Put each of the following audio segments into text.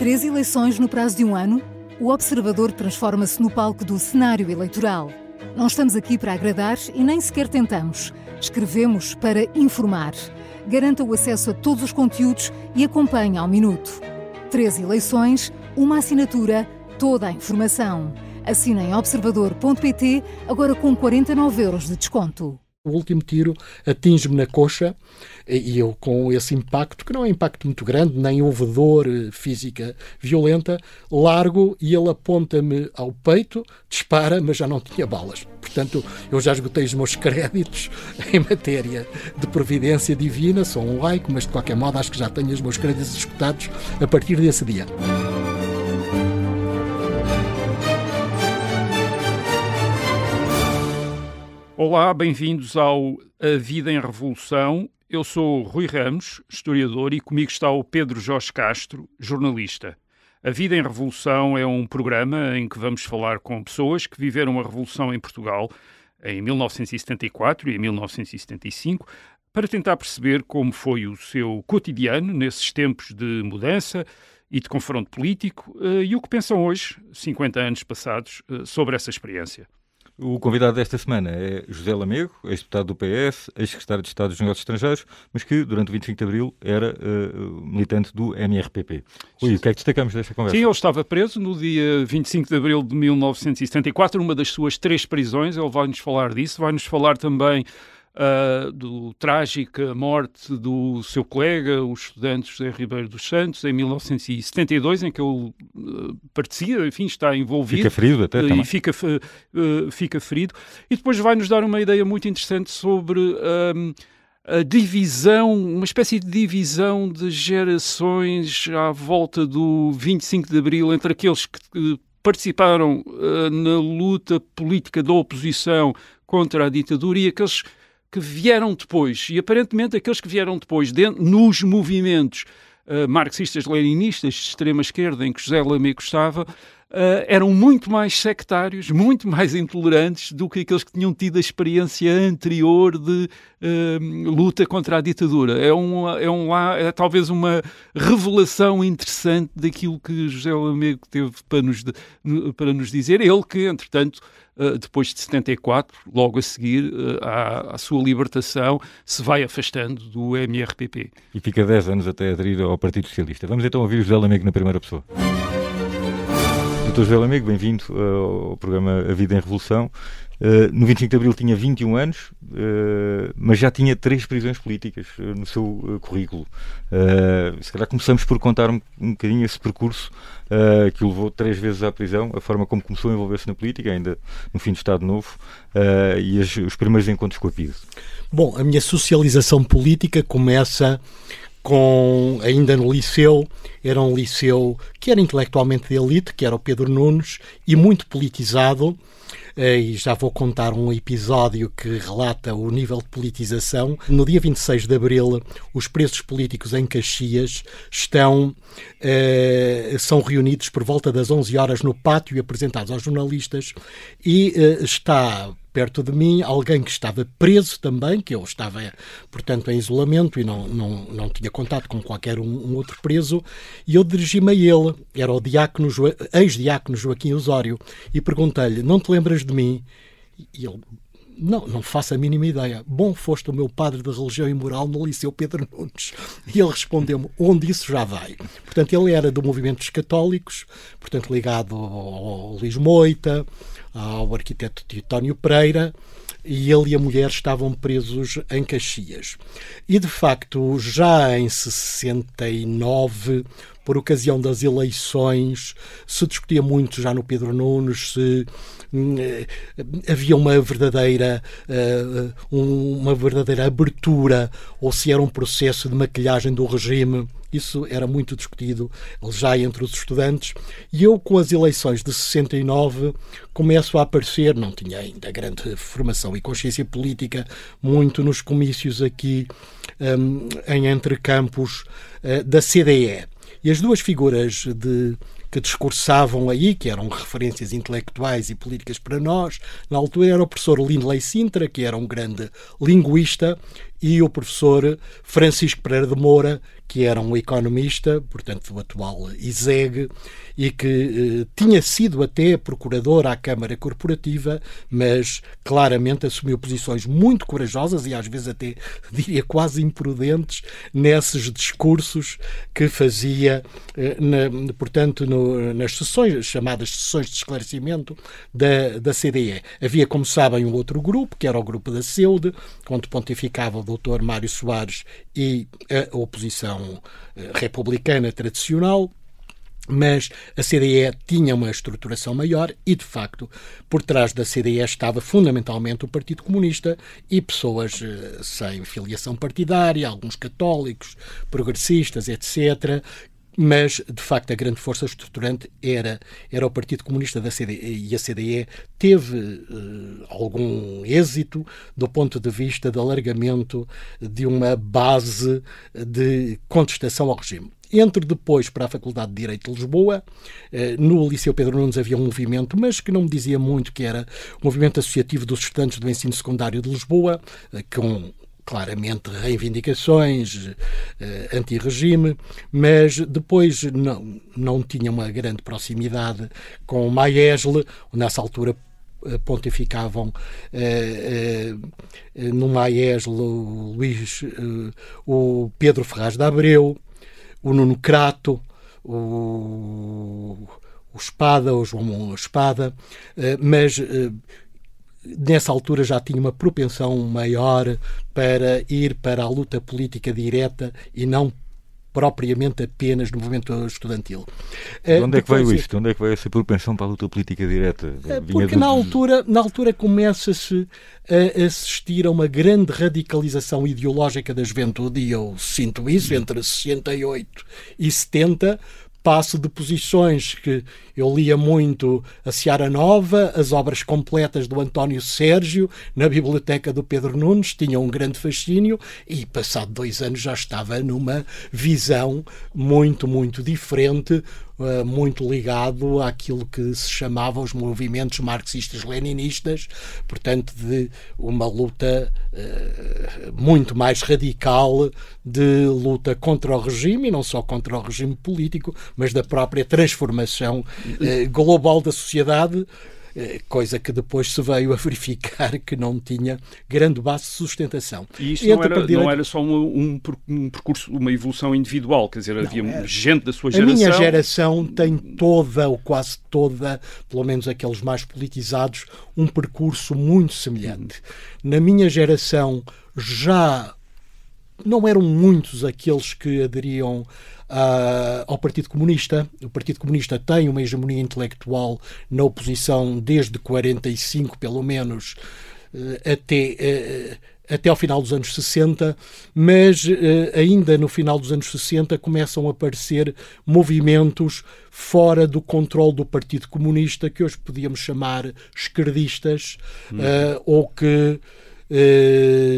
3 eleições no prazo de um ano? O Observador transforma-se no palco do cenário eleitoral. Não estamos aqui para agradar e nem sequer tentamos. Escrevemos para informar. Garanta o acesso a todos os conteúdos e acompanhe ao minuto. 3 eleições, uma assinatura, toda a informação. Assina em observador.pt, agora com 49 € de desconto. O último tiro atinge-me na coxa e eu, com esse impacto, que não é um impacto muito grande, nem houve dor física violenta, largo e ele aponta-me ao peito, dispara, mas já não tinha balas. Portanto, eu já esgotei os meus créditos em matéria de providência divina, sou um laico, mas de qualquer modo acho que já tenho os meus créditos esgotados a partir desse dia. Olá, bem-vindos ao A Vida em Revolução. Eu sou Rui Ramos, historiador, e comigo está o Pedro Jorge Castro, jornalista. A Vida em Revolução é um programa em que vamos falar com pessoas que viveram a Revolução em Portugal em 1974 e em 1975, para tentar perceber como foi o seu cotidiano nesses tempos de mudança e de confronto político e o que pensam hoje, 50 anos passados, sobre essa experiência. O convidado desta semana é José Lamego, ex-deputado do PS, ex-secretário de Estado dos Negócios Estrangeiros, mas que durante o 25 de Abril era militante do MRPP. Rui, o que é que destacamos desta conversa? Sim, ele estava preso no dia 25 de Abril de 1974, uma das suas 3 prisões. Ele vai-nos falar disso, vai-nos falar também do trágica morte do seu colega, o estudante José Ribeiro dos Santos, em 1972, em que ele participa, enfim, está envolvido. Fica ferido até também. E fica ferido. E depois vai-nos dar uma ideia muito interessante sobre a divisão, uma espécie de divisão de gerações à volta do 25 de Abril, entre aqueles que participaram na luta política da oposição contra a ditadura e aqueles que vieram depois, e aparentemente aqueles que vieram depois, nos movimentos marxistas-leninistas de extrema-esquerda em que José Lamego estava, eram muito mais sectários, muito mais intolerantes do que aqueles que tinham tido a experiência anterior de luta contra a ditadura. É talvez uma revelação interessante daquilo que José Lamego teve para nos dizer. Ele que, entretanto, depois de 74, logo a seguir à sua libertação, se vai afastando do MRPP. E fica 10 anos até aderir ao Partido Socialista. Vamos então ouvir o José Lamego na primeira pessoa. Doutor José Lamego, bem-vindo ao programa A Vida em Revolução. No 25 de Abril tinha 21 anos, mas já tinha 3 prisões políticas no seu currículo. Se calhar começamos por contar um bocadinho esse percurso que o levou 3 vezes à prisão, a forma como começou a envolver-se na política, ainda no fim do Estado Novo, e os primeiros encontros com a PIDE. Bom, a minha socialização política começa ainda no liceu. Era um liceu que era intelectualmente de elite, que era o Pedro Nunes, e muito politizado. E já vou contar um episódio que relata o nível de politização. No dia 26 de Abril, os presos políticos em Caxias são reunidos por volta das 11 horas no pátio e apresentados aos jornalistas, e está perto de mim alguém que estava preso também, que eu estava, portanto, em isolamento e não tinha contato com qualquer um outro preso, e eu dirigi-me a ele, era o ex-diácono Joaquim Osório, e perguntei-lhe: não te lembras de mim? E ele: não faço a mínima ideia. Bom, foste o meu padre de religião e moral no Liceu Pedro Nunes. E ele respondeu-me: onde isso já vai? Portanto, ele era do movimento dos católicos, portanto, ligado ao Luís Moita, ao arquiteto Titónio Pereira, e ele e a mulher estavam presos em Caxias. E, de facto, já em 69, por ocasião das eleições, se discutia muito já no Pedro Nunes se havia uma verdadeira abertura ou se era um processo de maquilhagem do regime. Isso era muito discutido já entre os estudantes. E eu, com as eleições de 69, começo a aparecer, não tinha ainda grande formação e consciência política, muito nos comícios aqui em Entrecampos da CDE. E as duas figuras que discursavam aí, que eram referências intelectuais e políticas para nós. Na altura era o professor Lindley Sintra, que era um grande linguista, e o professor Francisco Pereira de Moura, que era um economista, portanto do atual ISEG, e que tinha sido até procurador à Câmara Corporativa, mas claramente assumiu posições muito corajosas e às vezes até, diria, quase imprudentes nesses discursos que fazia, portanto, nas sessões, chamadas sessões de esclarecimento da CDE. Havia, como sabem, um outro grupo, que era o grupo da CEUD, onde pontificava o Dr. Mário Soares e a oposição republicana tradicional. Mas a CDE tinha uma estruturação maior e, de facto, por trás da CDE estava fundamentalmente o Partido Comunista e pessoas sem filiação partidária, alguns católicos, progressistas, etc., mas, de facto, a grande força estruturante era o Partido Comunista da CDE, e a CDE teve algum êxito do ponto de vista de alargamento de uma base de contestação ao regime. Entro depois para a Faculdade de Direito de Lisboa. No Liceu Pedro Nunes havia um movimento, mas que não me dizia muito, que era o movimento associativo dos estudantes do ensino secundário de Lisboa, com claramente reivindicações anti-regime, mas depois não tinha uma grande proximidade com o Maesle. Nessa altura pontificavam no Maesle o Pedro Ferraz de Abreu, o Nuno Crato, o Espada, o João Espada, mas nessa altura já tinha uma propensão maior para ir para a luta política direta e não propriamente apenas no movimento estudantil. De onde é que veio isto? De onde é que veio essa propensão para a luta política direta? Porque na altura começa-se a assistir a uma grande radicalização ideológica da juventude, e eu sinto isso entre 68 e 70, passo de posições que eu lia muito a Seara Nova, as obras completas do António Sérgio, na biblioteca do Pedro Nunes, tinha um grande fascínio, e passado 2 anos já estava numa visão muito, muito diferente, muito ligado àquilo que se chamava os movimentos marxistas-leninistas, portanto de uma luta muito mais radical, de luta contra o regime, e não só contra o regime político, mas da própria transformação global da sociedade, coisa que depois se veio a verificar que não tinha grande base de sustentação. E isto não era só um percurso, uma evolução individual, quer dizer, havia gente da sua geração... A minha geração tem toda, ou quase toda, pelo menos aqueles mais politizados, um percurso muito semelhante. Na minha geração já não eram muitos aqueles que aderiam ao Partido Comunista. O Partido Comunista tem uma hegemonia intelectual na oposição desde 45, pelo menos, até ao final dos anos 60, mas ainda no final dos anos 60 começam a aparecer movimentos fora do controle do Partido Comunista, que hoje podíamos chamar esquerdistas, ou que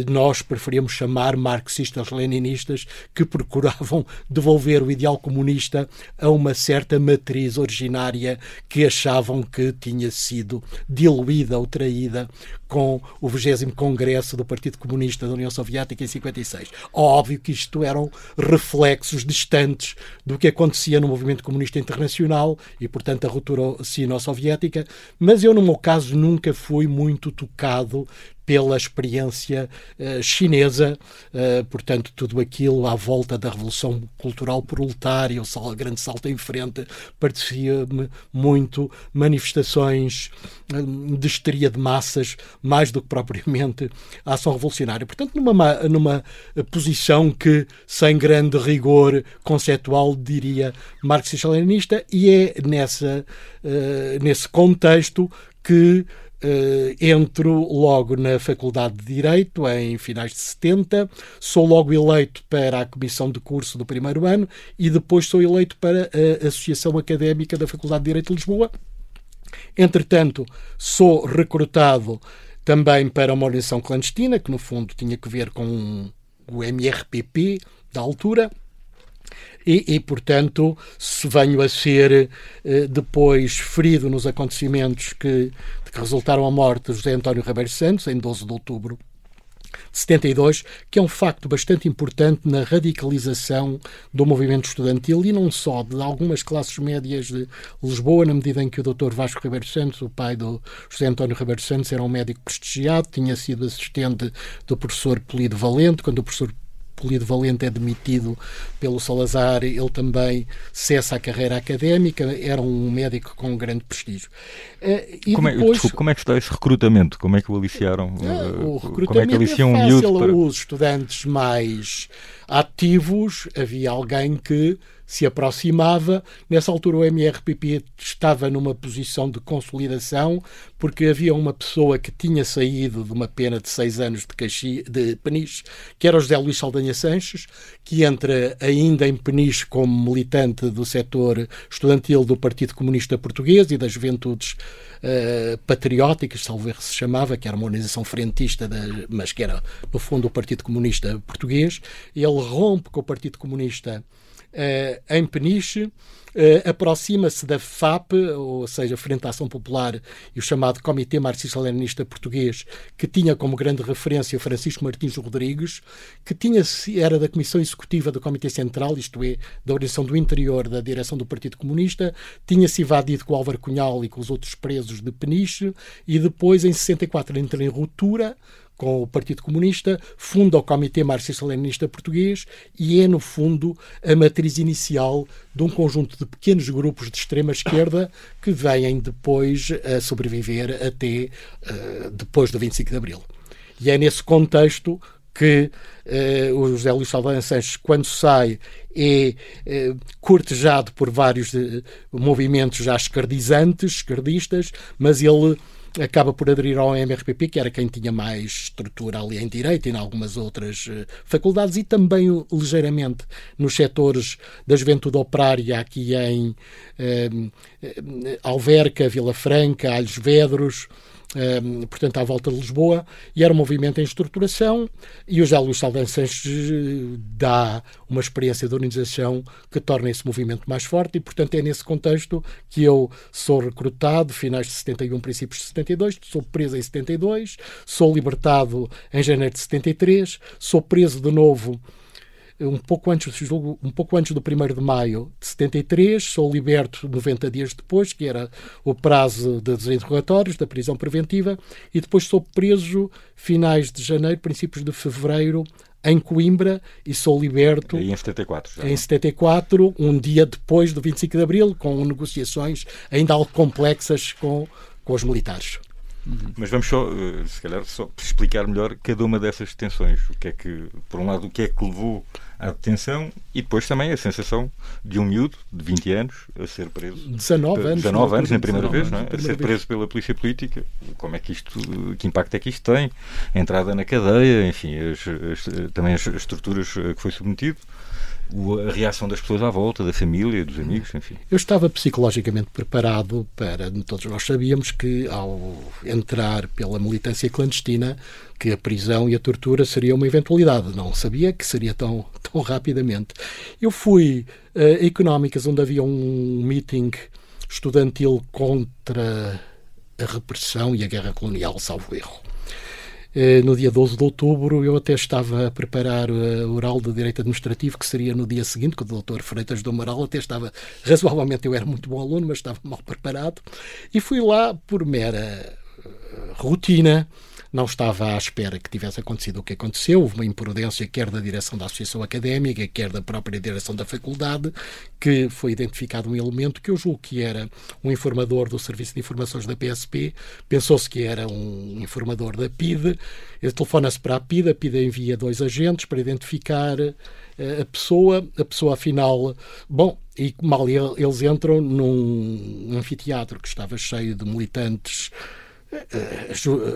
nós preferíamos chamar marxistas-leninistas, que procuravam devolver o ideal comunista a uma certa matriz originária que achavam que tinha sido diluída ou traída com o 20º Congresso do Partido Comunista da União Soviética em 56. Óbvio que isto eram reflexos distantes do que acontecia no movimento comunista internacional e, portanto, a ruptura sino-soviética, mas eu, no meu caso, nunca fui muito tocado pela experiência chinesa, portanto, tudo aquilo à volta da Revolução Cultural Proletária, o grande salto em frente, parecia-me muito manifestações de histeria de massas, mais do que propriamente a ação revolucionária. Portanto, numa posição que, sem grande rigor conceptual, diria marxista-leninista, e é nesse contexto que entro logo na Faculdade de Direito, em finais de 70, sou logo eleito para a comissão de curso do primeiro ano e depois sou eleito para a Associação Académica da Faculdade de Direito de Lisboa. Entretanto, sou recrutado também para uma organização clandestina, que no fundo tinha que ver com o MRPP da altura, E, portanto, se venho a ser depois ferido nos acontecimentos que resultaram a morte de José António Ribeiro Santos, em 12 de outubro de 72, que é um facto bastante importante na radicalização do movimento estudantil e não só de algumas classes médias de Lisboa, na medida em que o Dr. Vasco Ribeiro Santos, o pai do José António Ribeiro Santos, era um médico prestigiado, tinha sido assistente do professor Polido Valente. Quando o professor Polido Valente é demitido pelo Salazar, ele também cessa a carreira académica, era um médico com grande prestígio. Como é que está esse recrutamento? Como é que o aliciaram? O recrutamento como é que aliciam é fácil. para... Os estudantes mais ativos, havia alguém que se aproximava. Nessa altura o MRPP estava numa posição de consolidação, porque havia uma pessoa que tinha saído de uma pena de 6 anos de Peniche, que era o José Luís Saldanha Sanches, que entra ainda em Peniche como militante do setor estudantil do Partido Comunista Português e das Juventudes Patrióticas, salvo erro se chamava, que era uma organização frentista, mas que era, no fundo, o Partido Comunista Português. Ele rompe com o Partido Comunista em Peniche, aproxima-se da FAP, ou seja, Frente à Ação Popular, e o chamado Comitê Marxista-Leninista Português, que tinha como grande referência Francisco Martins Rodrigues, que era da Comissão Executiva do Comitê Central, isto é, da Organização do Interior da direção do Partido Comunista, tinha-se evadido com o Álvaro Cunhal e com os outros presos de Peniche, e depois, em 64, entra em ruptura com o Partido Comunista, funda o Comitê Marxista-Leninista Português e é, no fundo, a matriz inicial de um conjunto de pequenos grupos de extrema-esquerda que vêm depois a sobreviver até depois do 25 de Abril. E é nesse contexto que o José Luís Saldanha Sanches, quando sai, é cortejado por vários movimentos já esquerdistas, mas ele acaba por aderir ao MRPP, que era quem tinha mais estrutura ali em Direito e em algumas outras faculdades, e também ligeiramente nos setores da juventude operária, aqui em Alverca, Vila Franca, Alhos Vedros, portanto à volta de Lisboa, e era um movimento em estruturação, e o José Luís Saldanha Sanches dá uma experiência de organização que torna esse movimento mais forte, e portanto é nesse contexto que eu sou recrutado, finais de 71, princípios de 72, sou preso em 72, sou libertado em janeiro de 73, sou preso de novo um pouco antes do 1º de maio de 73, sou liberto 90 dias depois, que era o prazo dos interrogatórios, da prisão preventiva, e depois sou preso finais de janeiro, princípios de fevereiro, em Coimbra, e sou liberto em 74, já. Em 74, um dia depois do 25 de Abril, com negociações ainda algo complexas com os militares. Mas vamos só, se calhar, só explicar melhor cada uma dessas detenções. O que é que, por um lado, o que é que levou à detenção e depois também a sensação de um miúdo de 20 anos a ser preso. 19 anos na primeira vez, não é? A ser preso pela polícia política. Como é que isto, que impacto é que isto tem? A entrada na cadeia, enfim, também as estruturas que foi submetido. A reação das pessoas à volta, da família, dos amigos, enfim. Eu estava psicologicamente preparado para... Todos nós sabíamos que, ao entrar pela militância clandestina, que a prisão e a tortura seria uma eventualidade. Não sabia que seria tão rapidamente. Eu fui a Económicas, onde havia um meeting estudantil contra a repressão e a guerra colonial, salvo erro. No dia 12 de outubro, eu até estava a preparar a oral de Direito Administrativo, que seria no dia seguinte, com o Dr. Freitas do Amaral. Até estava, razoavelmente, eu era muito bom aluno, mas estava mal preparado. E fui lá por mera rotina. Não estava à espera que tivesse acontecido o que aconteceu. Houve uma imprudência, quer da direção da Associação Académica, quer da própria direção da faculdade, que foi identificado um elemento que eu julgo que era um informador do Serviço de Informações da PSP. Pensou-se que era um informador da PIDE. Ele telefona-se para a PIDE envia 2 agentes para identificar a pessoa afinal... Bom, e mal eles entram num anfiteatro que estava cheio de militantes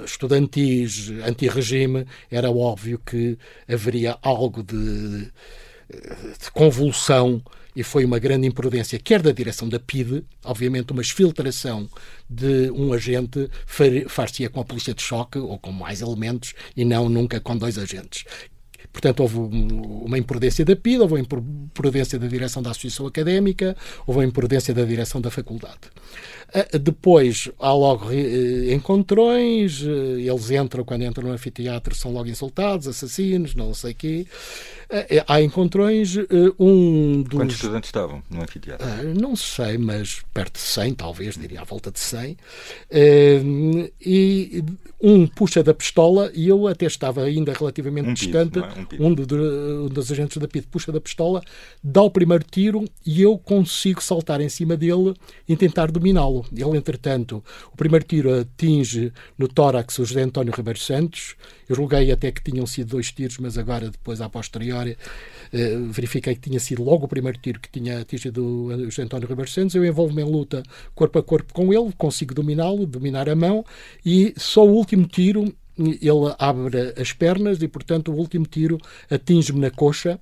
estudantis, anti-regime, era óbvio que haveria algo de convulsão, e foi uma grande imprudência, quer da direção da PIDE, obviamente uma exfiltração de um agente far-se-ia com a polícia de choque ou com mais elementos e não nunca com 2 agentes. Portanto, houve uma imprudência da PIDE, houve uma imprudência da direção da Associação Académica, houve uma imprudência da direção da faculdade. Depois, há logo encontrões, eles entram, quando entram no anfiteatro, são logo insultados, assassinos, não sei o quê. Há encontrões, Quantos estudantes estavam no anfiteatro? Não sei, mas perto de 100, talvez, diria à volta de 100. E um puxa da pistola, e eu até estava ainda relativamente distante. Um dos agentes da PIDE puxa da pistola, dá o primeiro tiro e eu consigo saltar em cima dele e tentar dominá-lo. Ele, entretanto, o primeiro tiro atinge no tórax o José António Ribeiro Santos. Eu julguei até que tinham sido 2 tiros, mas agora, depois, a posteriori, verifiquei que tinha sido logo o primeiro tiro que tinha atingido o José António Ribeiro Santos. Eu envolvo-me em luta corpo a corpo com ele, consigo dominá-lo, dominar a mão, e só o último tiro ele abre as pernas e, portanto, o último tiro atinge-me na coxa,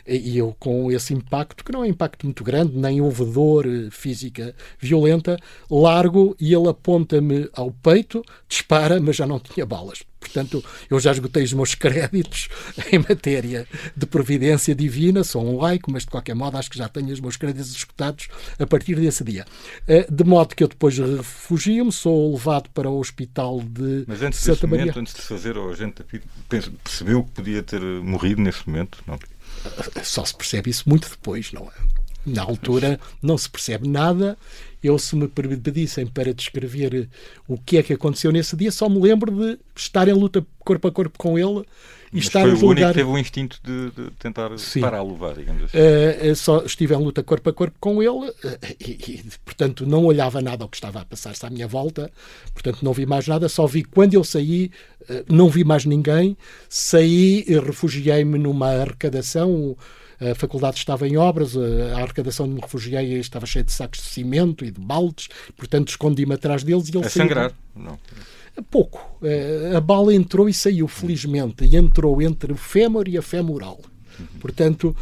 e eu, com esse impacto, que não é um impacto muito grande, nem houve dor física violenta, largo e ele aponta-me ao peito, dispara, mas já não tinha balas. Portanto, eu já esgotei os meus créditos em matéria de providência divina, sou um laico, mas de qualquer modo acho que já tenho os meus créditos esgotados a partir desse dia. De modo que eu depois refugio-me, sou levado para o hospital de Mas antes Santa Maria. Momento, antes de fazer ao agente da PIDE, percebeu que podia ter morrido nesse momento? Não? Só se percebe isso muito depois, não é? Na altura não se percebe nada. Eu, se me pedissem para descrever o que é que aconteceu nesse dia, só me lembro de estar em luta corpo a corpo com ele e Mas estar foi a julgar... o único que teve o instinto de tentar pará-lo, digamos assim. Só estive em luta corpo a corpo com ele e, portanto, não olhava nada ao que estava a passar-se à minha volta. Portanto, não vi mais nada. Só vi quando eu saí, não vi mais ninguém. Saí e refugiei-me numa arrecadação. A faculdade estava em obras, a arrecadação onde me refugiei estava cheia de sacos de cimento e de baldes, portanto escondi-me atrás deles e ele saiu. Sangrar? Não. Pouco. A bala entrou e saiu, felizmente, e entrou entre o fémur e a femoral. Portanto,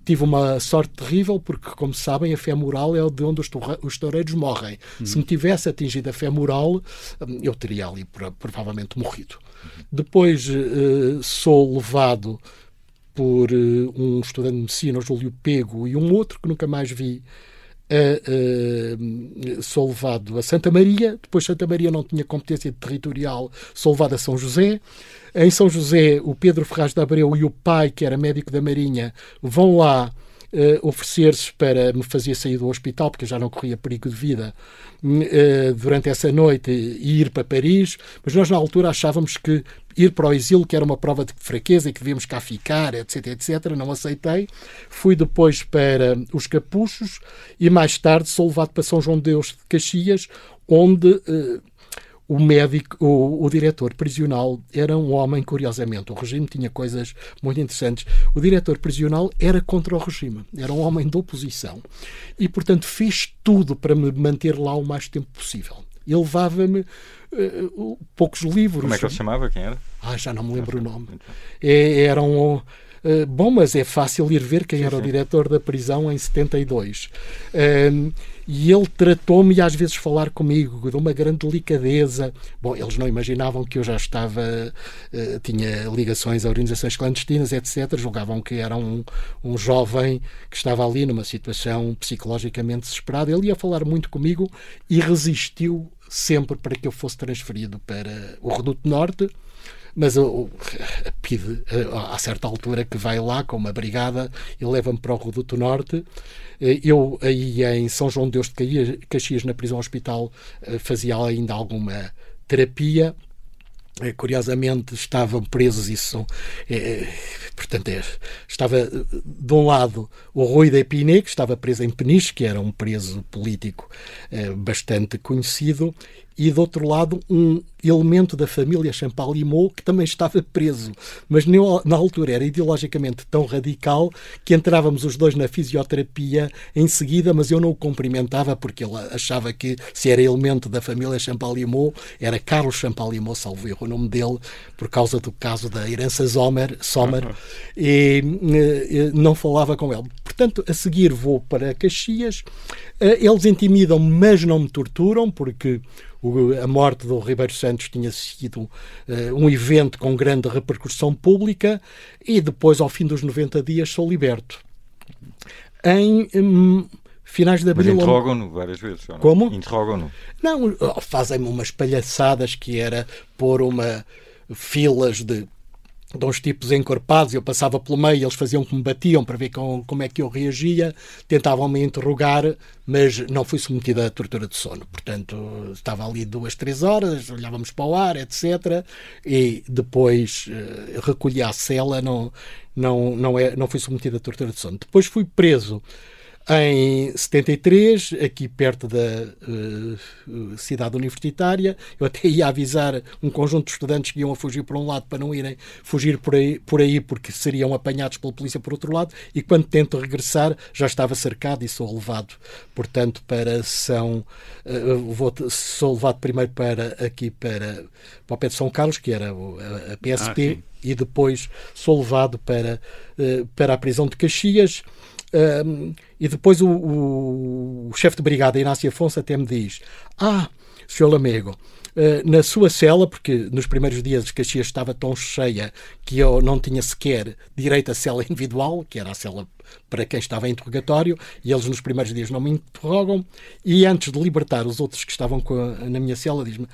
tive uma sorte terrível, porque, como sabem, a femoral é de onde os toureiros morrem. Se me tivesse atingido a femoral, eu teria ali provavelmente morrido. Depois sou levado por um estudante de medicina, o Júlio Pego, e um outro que nunca mais vi, sou levado a Santa Maria. Depois Santa Maria não tinha competência territorial, sou levado a São José. Em São José, o Pedro Ferraz de Abreu e o pai, que era médico da Marinha, vão lá oferecer-se para me fazer sair do hospital, porque eu já não corria perigo de vida durante essa noite, e ir para Paris. Mas nós, na altura, achávamos que ir para o exílio, que era uma prova de fraqueza e que devíamos cá ficar, etc, etc. Não aceitei. Fui depois para os Capuchos e mais tarde sou levado para São João de Deus de Caxias, onde o médico, o diretor prisional era um homem, curiosamente. O regime tinha coisas muito interessantes. O diretor prisional era contra o regime. Era um homem de oposição. E, portanto, fez tudo para me manter lá o mais tempo possível. Ele levava-me poucos livros. Como é que ele se chamava? Quem era? Já não me lembro o nome. Era um... bom, mas é fácil ir ver quem era o diretor da prisão em 72. E ele tratou-me e às vezes falar comigo de uma grande delicadeza. Bom, eles não imaginavam que eu já estava, tinha ligações a organizações clandestinas, etc. Julgavam que era um jovem que estava ali numa situação psicologicamente desesperada. Ele ia falar muito comigo e resistiu sempre para que eu fosse transferido para o Reduto Norte. Mas a PIDE, a certa altura, que vai lá com uma brigada e leva-me para o Reduto Norte. Eu, aí em São João de Deus de Caxias, na prisão hospital, fazia ainda alguma terapia. Curiosamente, estavam presos, estava de um lado o Rui de Epinay, que estava preso em Peniche, que era um preso político bastante conhecido, e do outro lado um elemento da família Champalimau, que também estava preso, mas na altura era ideologicamente tão radical que entrávamos os dois na fisioterapia em seguida, mas eu não o cumprimentava porque ele achava que, se era elemento da família Champalimau, era Carlos Champalimau, salvo erro o nome dele, por causa do caso da herança Sommer, e não falava com ele. Portanto, a seguir vou para Caxias, Eles intimidam-me, mas não me torturam, porque a morte do Ribeiro Santos tinha sido um evento com grande repercussão pública, e depois, ao fim dos 90 dias, sou liberto. Em finais de abril... Mas interrogam-no várias vezes, ou não? Como? Interrogam-no. Não, fazem-me umas palhaçadas, que era pôr filas de uns tipos encorpados, eu passava pelo meio, eles faziam que me batiam para ver como é que eu reagia, tentavam-me interrogar, mas não fui submetido à tortura de sono. Portanto, estava ali 2-3 horas, olhávamos para o ar, etc. E depois recolhi à cela, não fui submetido à tortura de sono. Depois fui preso em 73, aqui perto da cidade universitária. Eu até ia avisar um conjunto de estudantes que iam a fugir por um lado para não irem fugir por aí porque seriam apanhados pela polícia por outro lado, e quando tento regressar já estava cercado e sou levado, portanto, sou levado primeiro para o pé de São Carlos, que era a PSP, e depois sou levado para a prisão de Caxias. E depois o chefe de brigada, Inácio Afonso, até me diz: Sr. Lamego, na sua cela, porque nos primeiros dias de Caxias estava tão cheia que eu não tinha sequer direito à cela individual, que era a cela para quem estava em interrogatório, e eles nos primeiros dias não me interrogam, e antes de libertar os outros que estavam na minha cela, diz-me: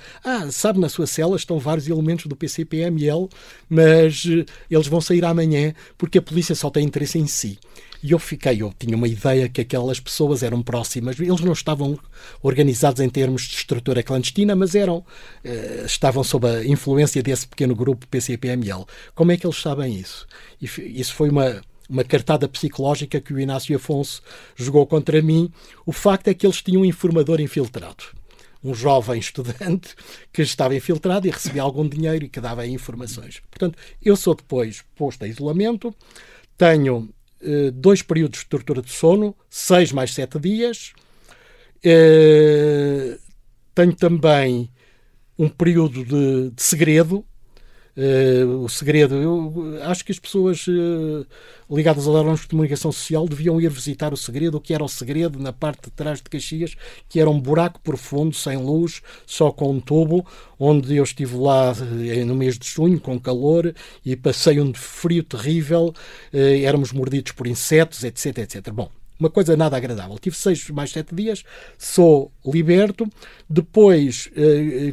sabe, na sua cela estão vários elementos do PCP-ML, mas eles vão sair amanhã porque a polícia só tem interesse em si. E eu tinha uma ideia que aquelas pessoas eram próximas, eles não estavam organizados em termos de estrutura clandestina, mas estavam sob a influência desse pequeno grupo PCP-ML. Como é que eles sabem isso? Isso foi uma cartada psicológica que o Inácio Afonso jogou contra mim. O facto é que eles tinham um informador infiltrado, um jovem estudante que estava infiltrado e recebia algum dinheiro e que dava informações. Portanto, eu sou depois posto a isolamento, tenho 2 períodos de tortura de sono, 6 mais 7 dias. Tenho também um período de segredo. O segredo, eu acho que as pessoas ligadas aos órgãos de comunicação social deviam ir visitar o segredo, o que era o segredo na parte de trás de Caxias, que era um buraco profundo, sem luz, só com um tubo, onde eu estive lá no mês de junho, com calor, e passei um frio terrível, éramos mordidos por insetos, etc, etc. Bom, uma coisa nada agradável. Tive 6 mais 7 dias, sou liberto. Depois,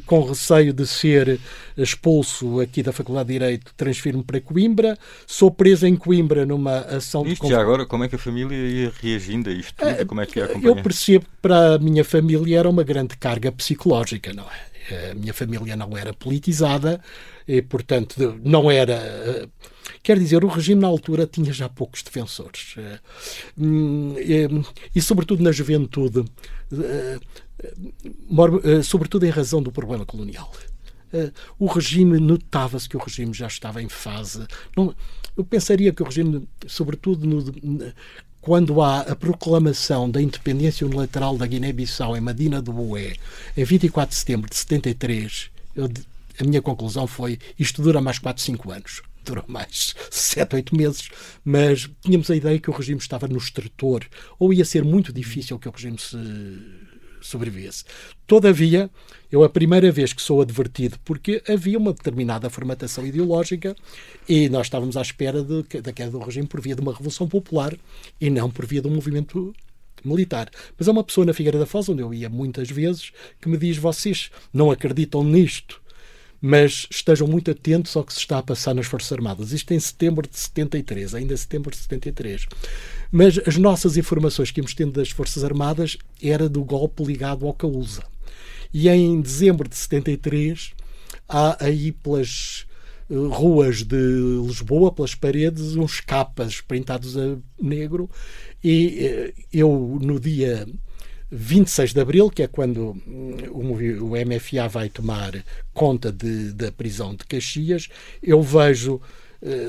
com receio de ser expulso aqui da Faculdade de Direito, transfiro-me para Coimbra. Sou preso em Coimbra numa ação de... já agora, como é que a família ia reagindo a isto tudo? Como é que ia acompanhar? Eu percebo que para a minha família era uma grande carga psicológica, não é? A minha família não era politizada e, portanto, não era... Quer dizer, o regime na altura tinha já poucos defensores. E sobretudo na juventude, sobretudo em razão do problema colonial. O regime, notava-se que o regime já estava em fase... Eu pensaria que o regime, sobretudo quando há a proclamação da independência unilateral da Guiné-Bissau em Medina do Bué, em 24 de setembro de 73, a minha conclusão foi: isto dura mais 4-5 anos. Durou mais 7-8 meses, mas tínhamos a ideia que o regime estava no estertor, ou ia ser muito difícil que o regime sobrevivesse. Todavia, eu a primeira vez que sou advertido, porque havia uma determinada formatação ideológica e nós estávamos à espera da queda do regime por via de uma revolução popular e não por via de um movimento militar. Mas há uma pessoa na Figueira da Foz, onde eu ia muitas vezes, que me diz: vocês não acreditam nisto, mas estejam muito atentos ao que se está a passar nas Forças Armadas. Isto em setembro de 73, ainda setembro de 73. Mas as nossas informações que íamos tendo das Forças Armadas era do golpe ligado ao Causa. E em dezembro de 73, há aí pelas ruas de Lisboa, pelas paredes, uns capas pintados a negro, e eu, no dia 26 de abril, que é quando o MFA vai tomar conta da prisão de Caxias, eu vejo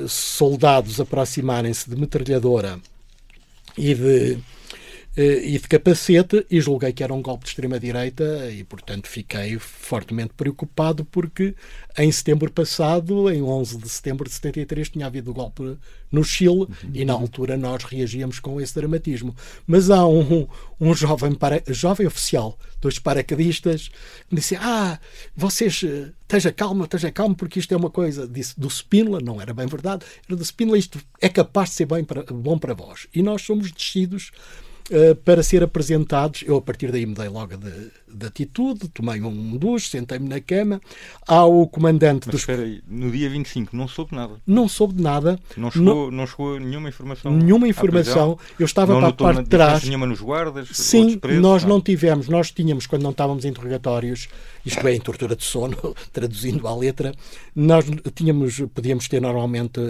soldados aproximarem-se de metralhadora e e de capacete, e julguei que era um golpe de extrema-direita e, portanto, fiquei fortemente preocupado porque em setembro passado, em 11 de setembro de 73, tinha havido o golpe no Chile e na altura nós reagíamos com esse dramatismo. Mas há um jovem oficial dos paraquedistas que disse: vocês, esteja calmo, porque isto é uma coisa, disse, do Spínola, não era bem verdade, era do Spínola, isto é capaz de ser bom para vós. E nós somos descidos para ser apresentados. Eu a partir daí mudei logo de atitude, tomei um duche, sentei-me na cama. Há o comandante Mas espera aí, no dia 25 não soube nada? Não soube de nada. Não chegou nenhuma informação? Nenhuma informação. Eu estava para a parte de trás. Nenhuma nos guardas? Sim, nós não tivemos. Nós tínhamos, quando não estávamos em interrogatórios, isto é, em tortura de sono, traduzindo à letra, nós podíamos ter normalmente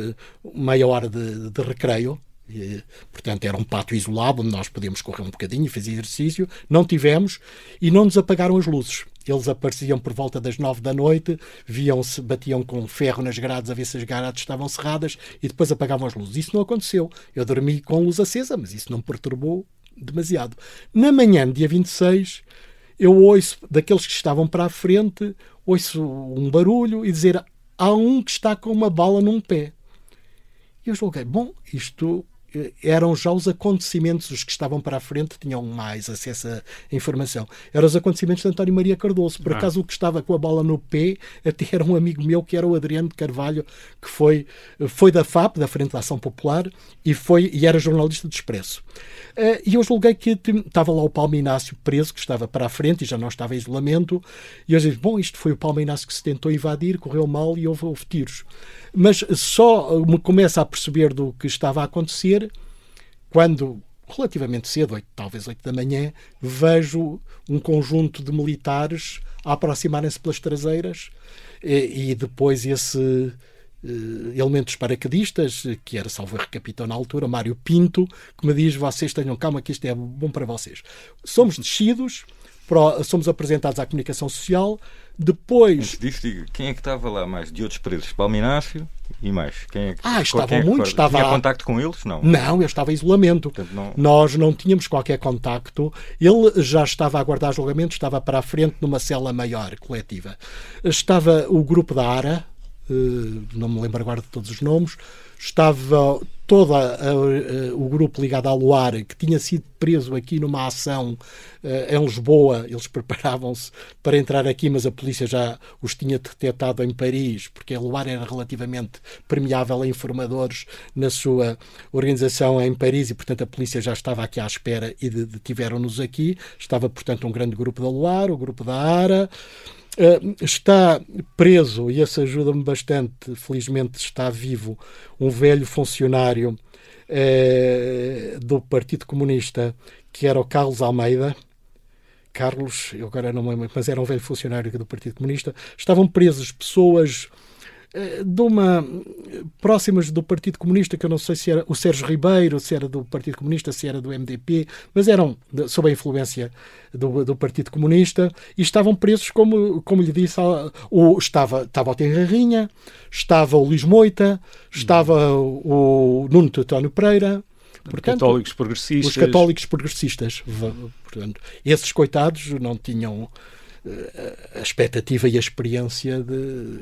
meia hora de recreio. E, portanto, era um pátio isolado onde nós podíamos correr um bocadinho e fazer exercício. Não tivemos e não nos apagaram as luzes. Eles apareciam por volta das 9 da noite, viam-se, batiam com ferro nas grades a ver se as grades estavam cerradas e depois apagavam as luzes. Isso não aconteceu. Eu dormi com a luz acesa, mas isso não me perturbou demasiado. Na manhã, dia 26, eu ouço, daqueles que estavam para a frente, ouço um barulho e dizer: há um que está com uma bala num pé. E eu julguei, isto eram já os acontecimentos, os que estavam para a frente tinham mais acesso à informação. Eram os acontecimentos de António Maria Cardoso. Por acaso o que estava com a bala no pé até era um amigo meu, que era o Adriano de Carvalho, que foi da FAP, da Frente da Ação Popular, e era jornalista do Expresso. E eu julguei que estava lá o Paulo Inácio preso, que estava para a frente e já não estava em isolamento, e eu disse, isto foi o Paulo Inácio que se tentou invadir, correu mal e houve tiros. Mas só me começo a perceber do que estava a acontecer quando, relativamente cedo, talvez 8 da manhã, vejo um conjunto de militares a aproximarem-se pelas traseiras e depois elementos paraquedistas, que era, salvo erro, capitão na altura, Mário Pinto, que me diz: vocês tenham calma que isto é bom para vocês. Somos descidos, somos apresentados à comunicação social. Depois... Antes disso, diga, quem é que estava lá mais? De outros presos? Paulo Inácio e mais? Estavam muitos. Tinha contacto com eles? Não, eu estava em isolamento. Portanto, nós não tínhamos qualquer contacto. Ele já estava a aguardar julgamento, estava para a frente numa cela maior, coletiva. Estava o grupo da ARA, não me lembro agora de todos os nomes, estava todo o grupo ligado à Luar, que tinha sido preso aqui numa ação em Lisboa. Eles preparavam-se para entrar aqui, mas a polícia já os tinha detectado em Paris, porque a Luar era relativamente permeável a informadores na sua organização em Paris e, portanto, a polícia já estava aqui à espera e detiveram-nos aqui. Estava, portanto, um grande grupo da Luar, o grupo da ARA. Está preso, e esse ajuda-me bastante, felizmente está vivo, um velho funcionário do Partido Comunista, que era o Carlos Almeida. Carlos, eu agora não me lembro, mas era um velho funcionário do Partido Comunista. Estavam presas pessoas próximas do Partido Comunista, que eu não sei se era o Sérgio Ribeiro, se era do Partido Comunista, se era do MDP, mas eram sob a influência do Partido Comunista, e estavam presos, como lhe disse, estava o Tenrarinha, estava o Luís Moita, estava o Nuno Teutónio Pereira, portanto, católicos progressistas. Os católicos progressistas. Portanto, esses coitados não tinham a expectativa e a experiência de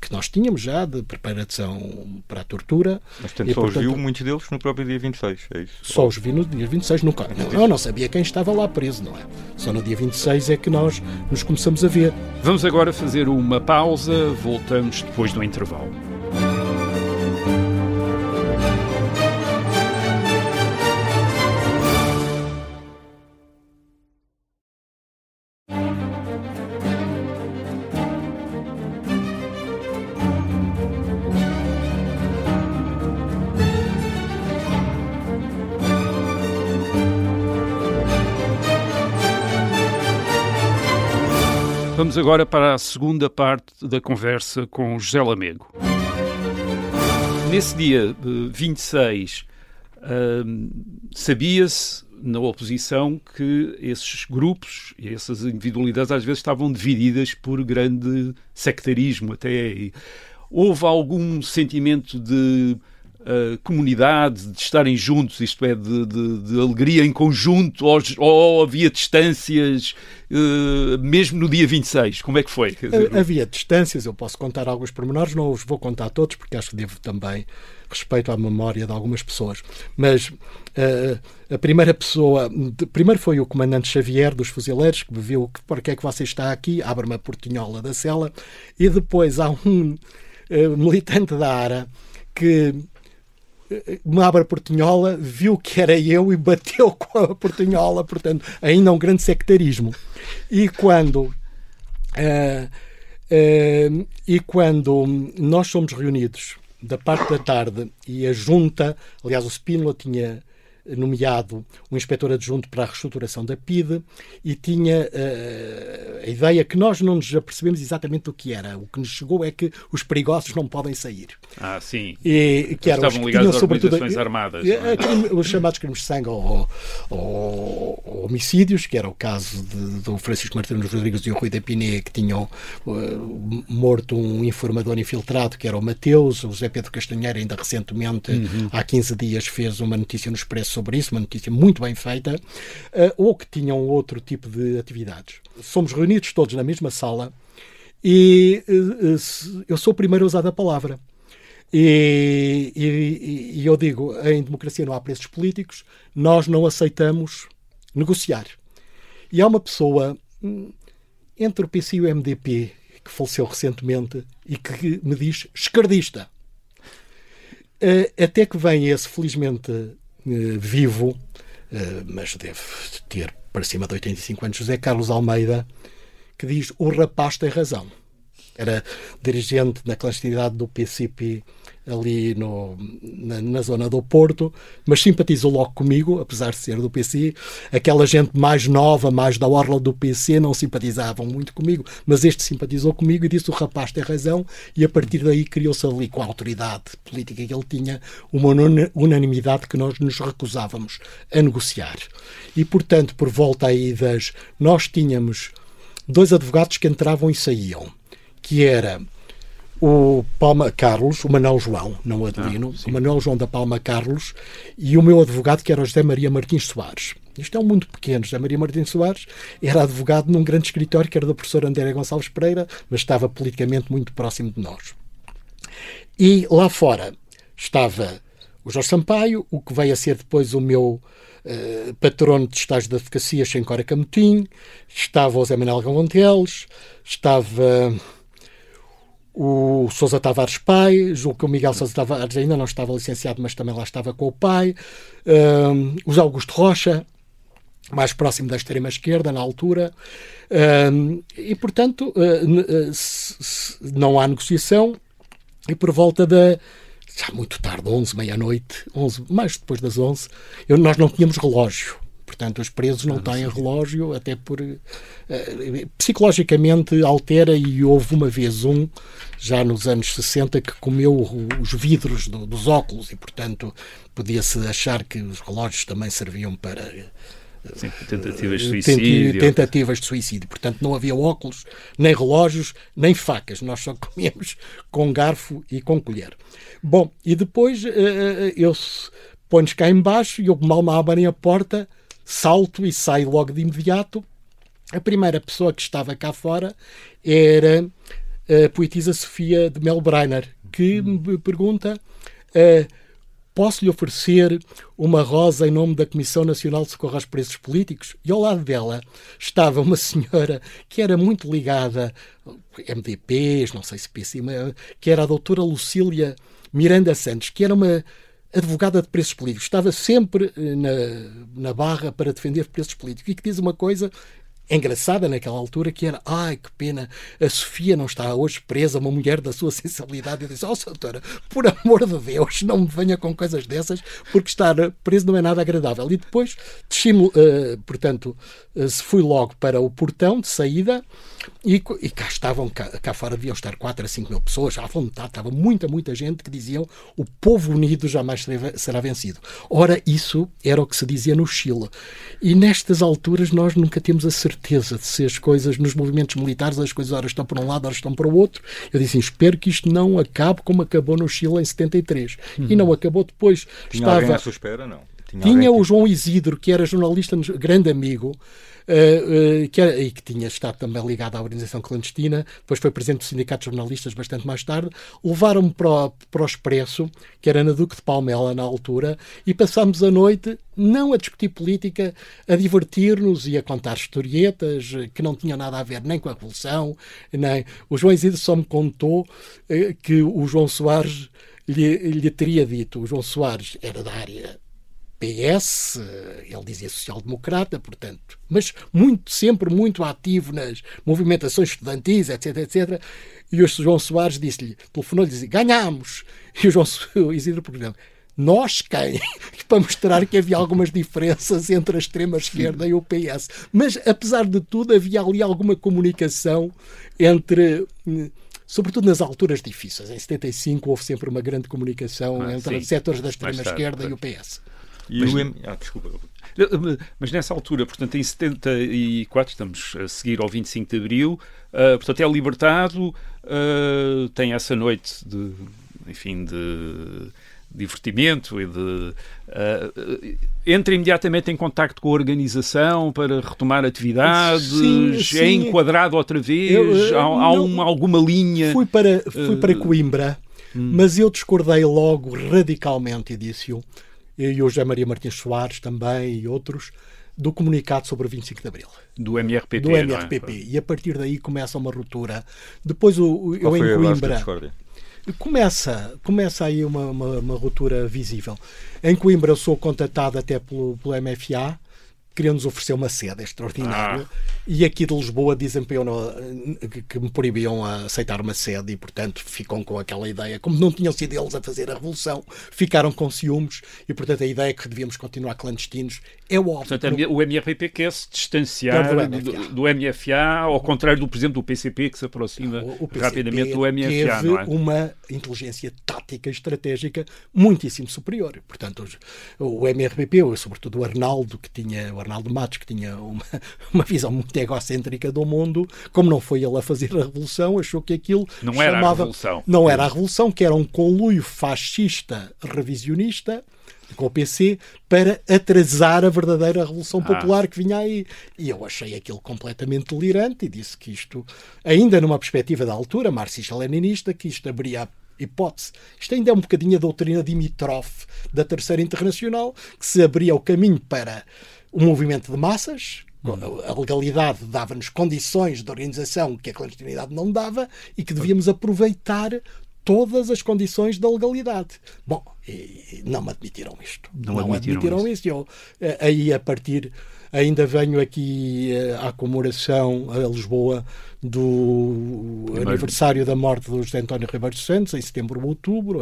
que nós tínhamos já de preparação para a tortura. Mas portanto, os viu muitos deles no próprio dia 26, é isso? Só os vi no dia 26, nunca. Eu não sabia quem estava lá preso, não é? Só no dia 26 é que nós nos começamos a ver. Vamos agora fazer uma pausa, voltamos depois do intervalo. Vamos agora para a segunda parte da conversa com José Lamego. Nesse dia 26, sabia-se na oposição que esses grupos e essas individualidades às vezes estavam divididas por grande sectarismo até. Houve algum sentimento de comunidade, de estarem juntos, isto é, de alegria em conjunto, ou havia distâncias, mesmo no dia 26? Como é que foi? Havia distâncias, eu posso contar alguns pormenores, não os vou contar todos, porque acho que devo também respeito à memória de algumas pessoas. Mas a primeira pessoa, primeiro foi o comandante Xavier dos Fuzileiros, que me viu, porque é que você está aqui, abre-me a portinhola da cela, e depois há um militante da ARA que me abre a portinhola, viu que era eu e bateu com a portinhola, portanto, ainda um grande sectarismo. E quando nós somos reunidos da parte da tarde e a junta, aliás, o Spínola tinha nomeado um inspetor adjunto para a reestruturação da PIDE e tinha a ideia que nós não nos apercebemos exatamente do que era. O que nos chegou é que os perigosos não podem sair. Ah, sim. E que estavam ligados às organizações armadas. Os chamados crimes de sangue ou homicídios, que era o caso do Francisco Martins Rodrigues e o Rui da Piné, que tinham morto um informador infiltrado, que era o Mateus. O José Pedro Castanheira, ainda recentemente, há 15 dias, fez uma notícia no Expresso sobre isso, uma notícia muito bem feita, ou que tinham outro tipo de atividades. Somos reunidos todos na mesma sala e eu sou o primeiro a usar a palavra. E eu digo, em democracia não há preços políticos, nós não aceitamos negociar. E há uma pessoa entre o PC e o MDP que faleceu recentemente e que me diz esquerdista. Até que vem esse, felizmente, vivo, mas deve ter para cima de 85 anos, José Carlos Almeida, que diz: o rapaz tem razão. Era dirigente na clandestinidade do PCP ali na zona do Porto, mas simpatizou logo comigo, apesar de ser do PC. Aquela gente mais nova, mais da orla do PC, não simpatizavam muito comigo, mas este simpatizou comigo e disse: o rapaz tem razão, e a partir daí criou-se ali, com a autoridade política que ele tinha, uma unanimidade que nós nos recusávamos a negociar. E, portanto, por volta aí nós tínhamos 2 advogados que entravam e saíam, que era o Palma Carlos, o Manuel João, não o Adelino, o Manuel João da Palma Carlos, e o meu advogado, que era o José Maria Martins Soares. Isto é um mundo pequeno. José Maria Martins Soares era advogado num grande escritório que era da professora Andréa Gonçalves Pereira, mas estava politicamente muito próximo de nós. E lá fora estava o Jorge Sampaio, o que veio a ser depois o meu patrono de estágio de advocacia, Xencora Camotim, estava o Zé Manuel Galvanteles, estava o Sousa Tavares pai, julgo que o Miguel Sousa Tavares ainda não estava licenciado, mas também lá estava com o pai, o José Augusto Rocha, mais próximo da extrema-esquerda na altura, e, portanto, não há negociação, e por volta já muito tarde, 11, meia-noite, 11, mais depois das 11, nós não tínhamos relógio. Portanto, os presos não têm relógio, até por... psicologicamente altera, e houve uma vez já nos anos 60, que comeu os vidros dos óculos e, portanto, podia-se achar que os relógios também serviam para... Sim, tentativas de suicídio. Tentativas de suicídio. Portanto, não havia óculos, nem relógios, nem facas. Nós só comíamos com garfo e com colher. Bom, e depois eu ponho-nos cá em baixo e eu mal me abrem a porta, salto e saio logo de imediato. A primeira pessoa que estava cá fora era a poetisa Sofia de Melbreiner, que me pergunta... posso-lhe oferecer uma rosa em nome da Comissão Nacional de Socorro aos Presos Políticos? E ao lado dela estava uma senhora que era muito ligada a MDPs, não sei se PC, que era a doutora Lucília Miranda Santos, que era uma advogada de presos políticos. Estava sempre na barra para defender presos políticos, e que diz uma coisa engraçada naquela altura, que era: ai, que pena, a Sofia não está hoje presa, uma mulher da sua sensibilidade. Eu disse: doutora, por amor de Deus, não me venha com coisas dessas, porque estar preso não é nada agradável. E depois desci-me, portanto, fui logo para o portão de saída, e cá estavam, cá fora deviam estar 4 a 5 mil pessoas, à vontade, estava muita gente, que diziam: o povo unido jamais será vencido. Ora, isso era o que se dizia no Chile. E nestas alturas nós nunca temos a certeza certeza de se as coisas, nos movimentos militares, as coisas ora estão para um lado, ora estão para o outro. Eu disse assim, espero que isto não acabe como acabou no Chile em 73. E não acabou depois. Tinha alguém à sua espera, não? Tinha o João Isidro, que era jornalista, grande amigo, e que tinha estado também ligado à organização clandestina, depois foi presidente do Sindicato de Jornalistas bastante mais tarde. Levaram-me para o Expresso, que era na Duque de Palmela na altura, e passámos a noite não a discutir política, a divertir-nos e a contar historietas que não tinham nada a ver nem com a Revolução, nem... O João Isidro só me contou que o João Soares lhe teria dito, o João Soares era da área PS, ele dizia social-democrata, portanto, mas sempre muito ativo nas movimentações estudantis, etc, etc. E o João Soares disse-lhe, telefonou-lhe e disse, ganhámos. E o João Isidro perguntou, nós quem? Para mostrar que havia algumas diferenças entre a extrema-esquerda e o PS. Mas, apesar de tudo, havia ali alguma comunicação entre... Sobretudo nas alturas difíceis. Em 75 houve sempre uma grande comunicação entre os setores da extrema-esquerda e o PS. Desculpa. Mas nessa altura, portanto, em 74, estamos a seguir ao 25 de Abril, portanto, é libertado, tem essa noite de divertimento e entra imediatamente em contacto com a organização para retomar atividades, sim. É enquadrado outra vez, há alguma linha... Fui para Coimbra, mas eu discordei logo radicalmente, e disse-o, e o José Maria Martins Soares também e outros, do comunicado sobre o 25 de Abril. Do MRPP. Do MRPP. Não é? E a partir daí começa uma ruptura. Depois eu em Coimbra... Começa aí uma ruptura visível. Em Coimbra eu sou contatado até pelo MFA, queriam-nos oferecer uma sede extraordinária, e aqui de Lisboa dizem que me proibiam a aceitar uma sede e, portanto, ficam com aquela ideia. Como não tinham sido eles a fazer a revolução, ficaram com ciúmes e, portanto, a ideia é que devíamos continuar clandestinos é óbvio. Portanto, o MRPP quer se distanciar do MFA, ao contrário do, por exemplo, do PCP, que se aproxima rapidamente do MFA. Teve não é? uma inteligência tática e estratégica muitíssimo superior. Portanto, o MRPP, sobretudo o Arnaldo Matos, que tinha uma visão muito egocêntrica do mundo, como não foi ele a fazer a revolução, achou que aquilo não era a revolução. Não era a revolução, que era um conluio fascista revisionista com o PC para atrasar a verdadeira Revolução Popular que vinha aí. E eu achei aquilo completamente delirante e disse que isto, ainda numa perspectiva da altura, marxista-leninista, que isto abria a hipótese. Isto ainda é um bocadinho a doutrina Dimitrov da Terceira Internacional, que se abria o caminho para um movimento de massas. A legalidade dava-nos condições de organização que a clandestinidade não dava e que devíamos aproveitar todas as condições da legalidade. Bom, e não me admitiram isto. Não admitiram isso. Eu, aí, a partir... Ainda venho aqui à comemoração a Lisboa do aniversário da morte do José António Ribeiro dos Santos, em setembro ou outubro,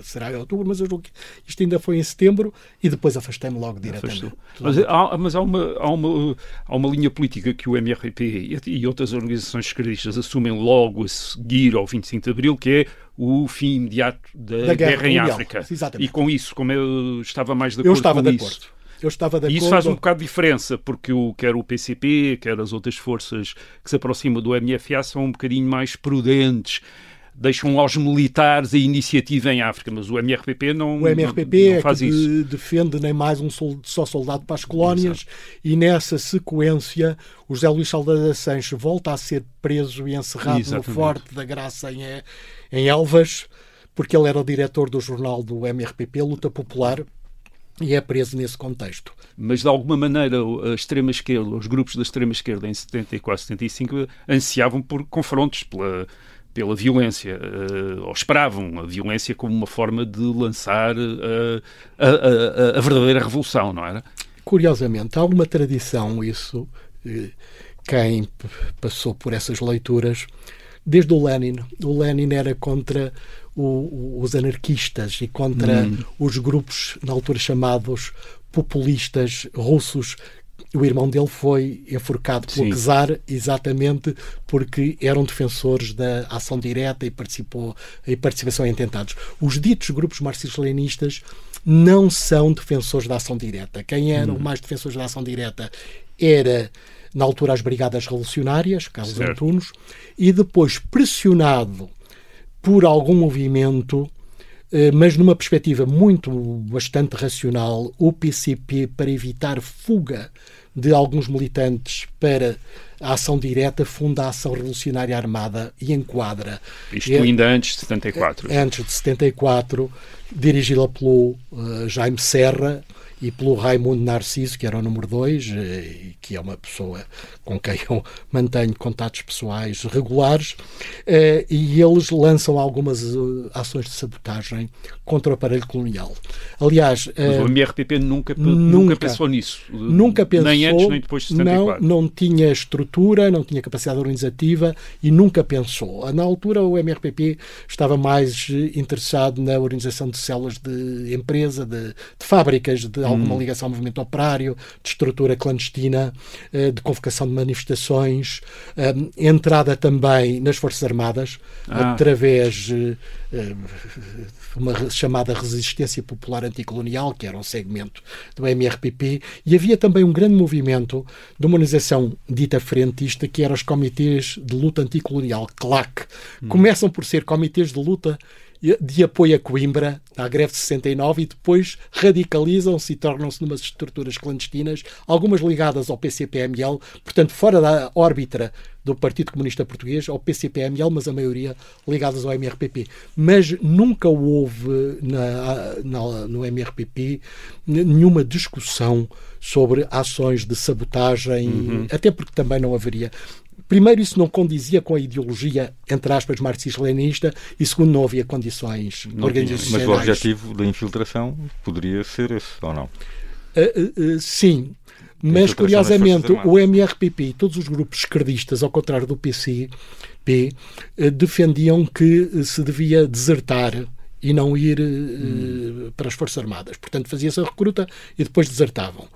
será em outubro, mas eu julgo que isto ainda foi em setembro, e depois afastei-me logo diretamente. Mas há uma linha política que o MRPP e outras organizações esquerdistas assumem logo a seguir ao 25 de Abril, que é o fim imediato da guerra em África. Exatamente. E com isso, como eu estava mais de acordo com isso. Eu estava de acordo. E isso faz um bocado de diferença, porque quer o PCP, quer as outras forças que se aproximam do MFA são um bocadinho mais prudentes, deixam aos militares a iniciativa em África, mas o MRPP não faz isso. Defende nem mais um soldado para as colónias. Exato. E nessa sequência o José Luís Saldanha Sanches volta a ser preso e encerrado Exatamente. No Forte da Graça em Elvas, porque ele era o diretor do jornal do MRPP, Luta Popular, e é preso nesse contexto. Mas, de alguma maneira, a extrema-esquerda, os grupos da extrema-esquerda em 74, 75, ansiavam por confrontos pela violência, ou esperavam a violência como uma forma de lançar a verdadeira revolução, não era? Curiosamente, há uma tradição, isso, quem passou por essas leituras, desde o Lenin. O Lenin era contra os anarquistas e contra os grupos, na altura chamados populistas russos. O irmão dele foi enforcado pelo czar exatamente porque eram defensores da ação direta e participação em atentados. Os ditos grupos marxistas-leninistas não são defensores da ação direta. Quem eram mais defensores da ação direta era na altura as Brigadas Revolucionárias, Carlos Antunes, e depois pressionado por algum movimento, mas numa perspectiva bastante racional, o PCP, para evitar fuga de alguns militantes para a ação direta, funda a Ação Revolucionária Armada e enquadra. Isto ainda antes de 74. Antes de 74, dirigida pelo Jaime Serra e pelo Raimundo Narciso, que era o número 2, que é uma pessoa com quem eu mantenho contatos pessoais regulares, e eles lançam algumas ações de sabotagem contra o aparelho colonial. Aliás... Mas o MRPP nunca pensou nisso? Nunca pensou. Nem antes, nem depois de 74? Não tinha estrutura, não tinha capacidade organizativa e nunca pensou. Na altura, o MRPP estava mais interessado na organização de células de empresa, de fábricas, de alguma ligação ao movimento operário, de estrutura clandestina, de convocação de manifestações, entrada também nas Forças Armadas, através de uma chamada Resistência Popular Anticolonial, que era um segmento do MRPP, e havia também um grande movimento de uma organização dita frentista, que eram os Comitês de Luta Anticolonial, CLAC. Começam por ser comitês de luta de apoio a Coimbra, à greve de 69, e depois radicalizam-se e tornam-se numas estruturas clandestinas, algumas ligadas ao PCPML, portanto fora da órbita do Partido Comunista Português, ao PCPML, mas a maioria ligadas ao MRPP. Mas nunca houve no MRPP nenhuma discussão sobre ações de sabotagem, até porque também não haveria... Primeiro, isso não condizia com a ideologia, entre aspas, marxista-leninista, e segundo, não havia condições organizacionais. Mas o objetivo da infiltração poderia ser esse, ou não? Sim, mas curiosamente o MRPP e todos os grupos esquerdistas, ao contrário do PCP, defendiam que se devia desertar e não ir para as Forças Armadas. Portanto, fazia-se a recruta e depois desertavam.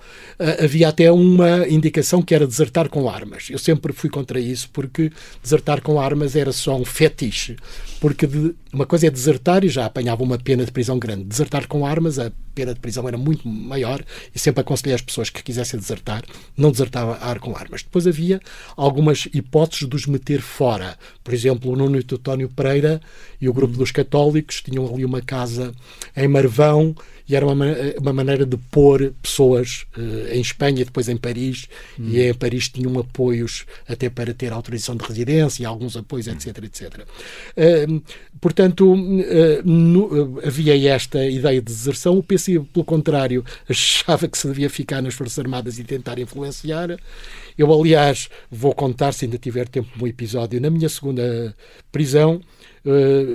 Havia até uma indicação que era desertar com armas. Eu sempre fui contra isso, porque desertar com armas era só um fetiche. Porque uma coisa é desertar e já apanhava uma pena de prisão grande. Desertar com armas, a pena de prisão era muito maior, e sempre aconselhei as pessoas que quisessem desertar, não desertava com armas. Depois havia algumas hipóteses de os meter fora. Por exemplo, o Nuno Teutónio Pereira e o grupo dos católicos tinham ali uma casa em Marvão, e era uma maneira de pôr pessoas em Espanha e depois em Paris, e em Paris tinham apoios até para ter autorização de residência, alguns apoios, etc, etc. Portanto, havia esta ideia de deserção. O PC, pelo contrário, achava que se devia ficar nas Forças Armadas e tentar influenciar. Eu, aliás, vou contar, se ainda tiver tempo, um episódio. Na minha segunda prisão,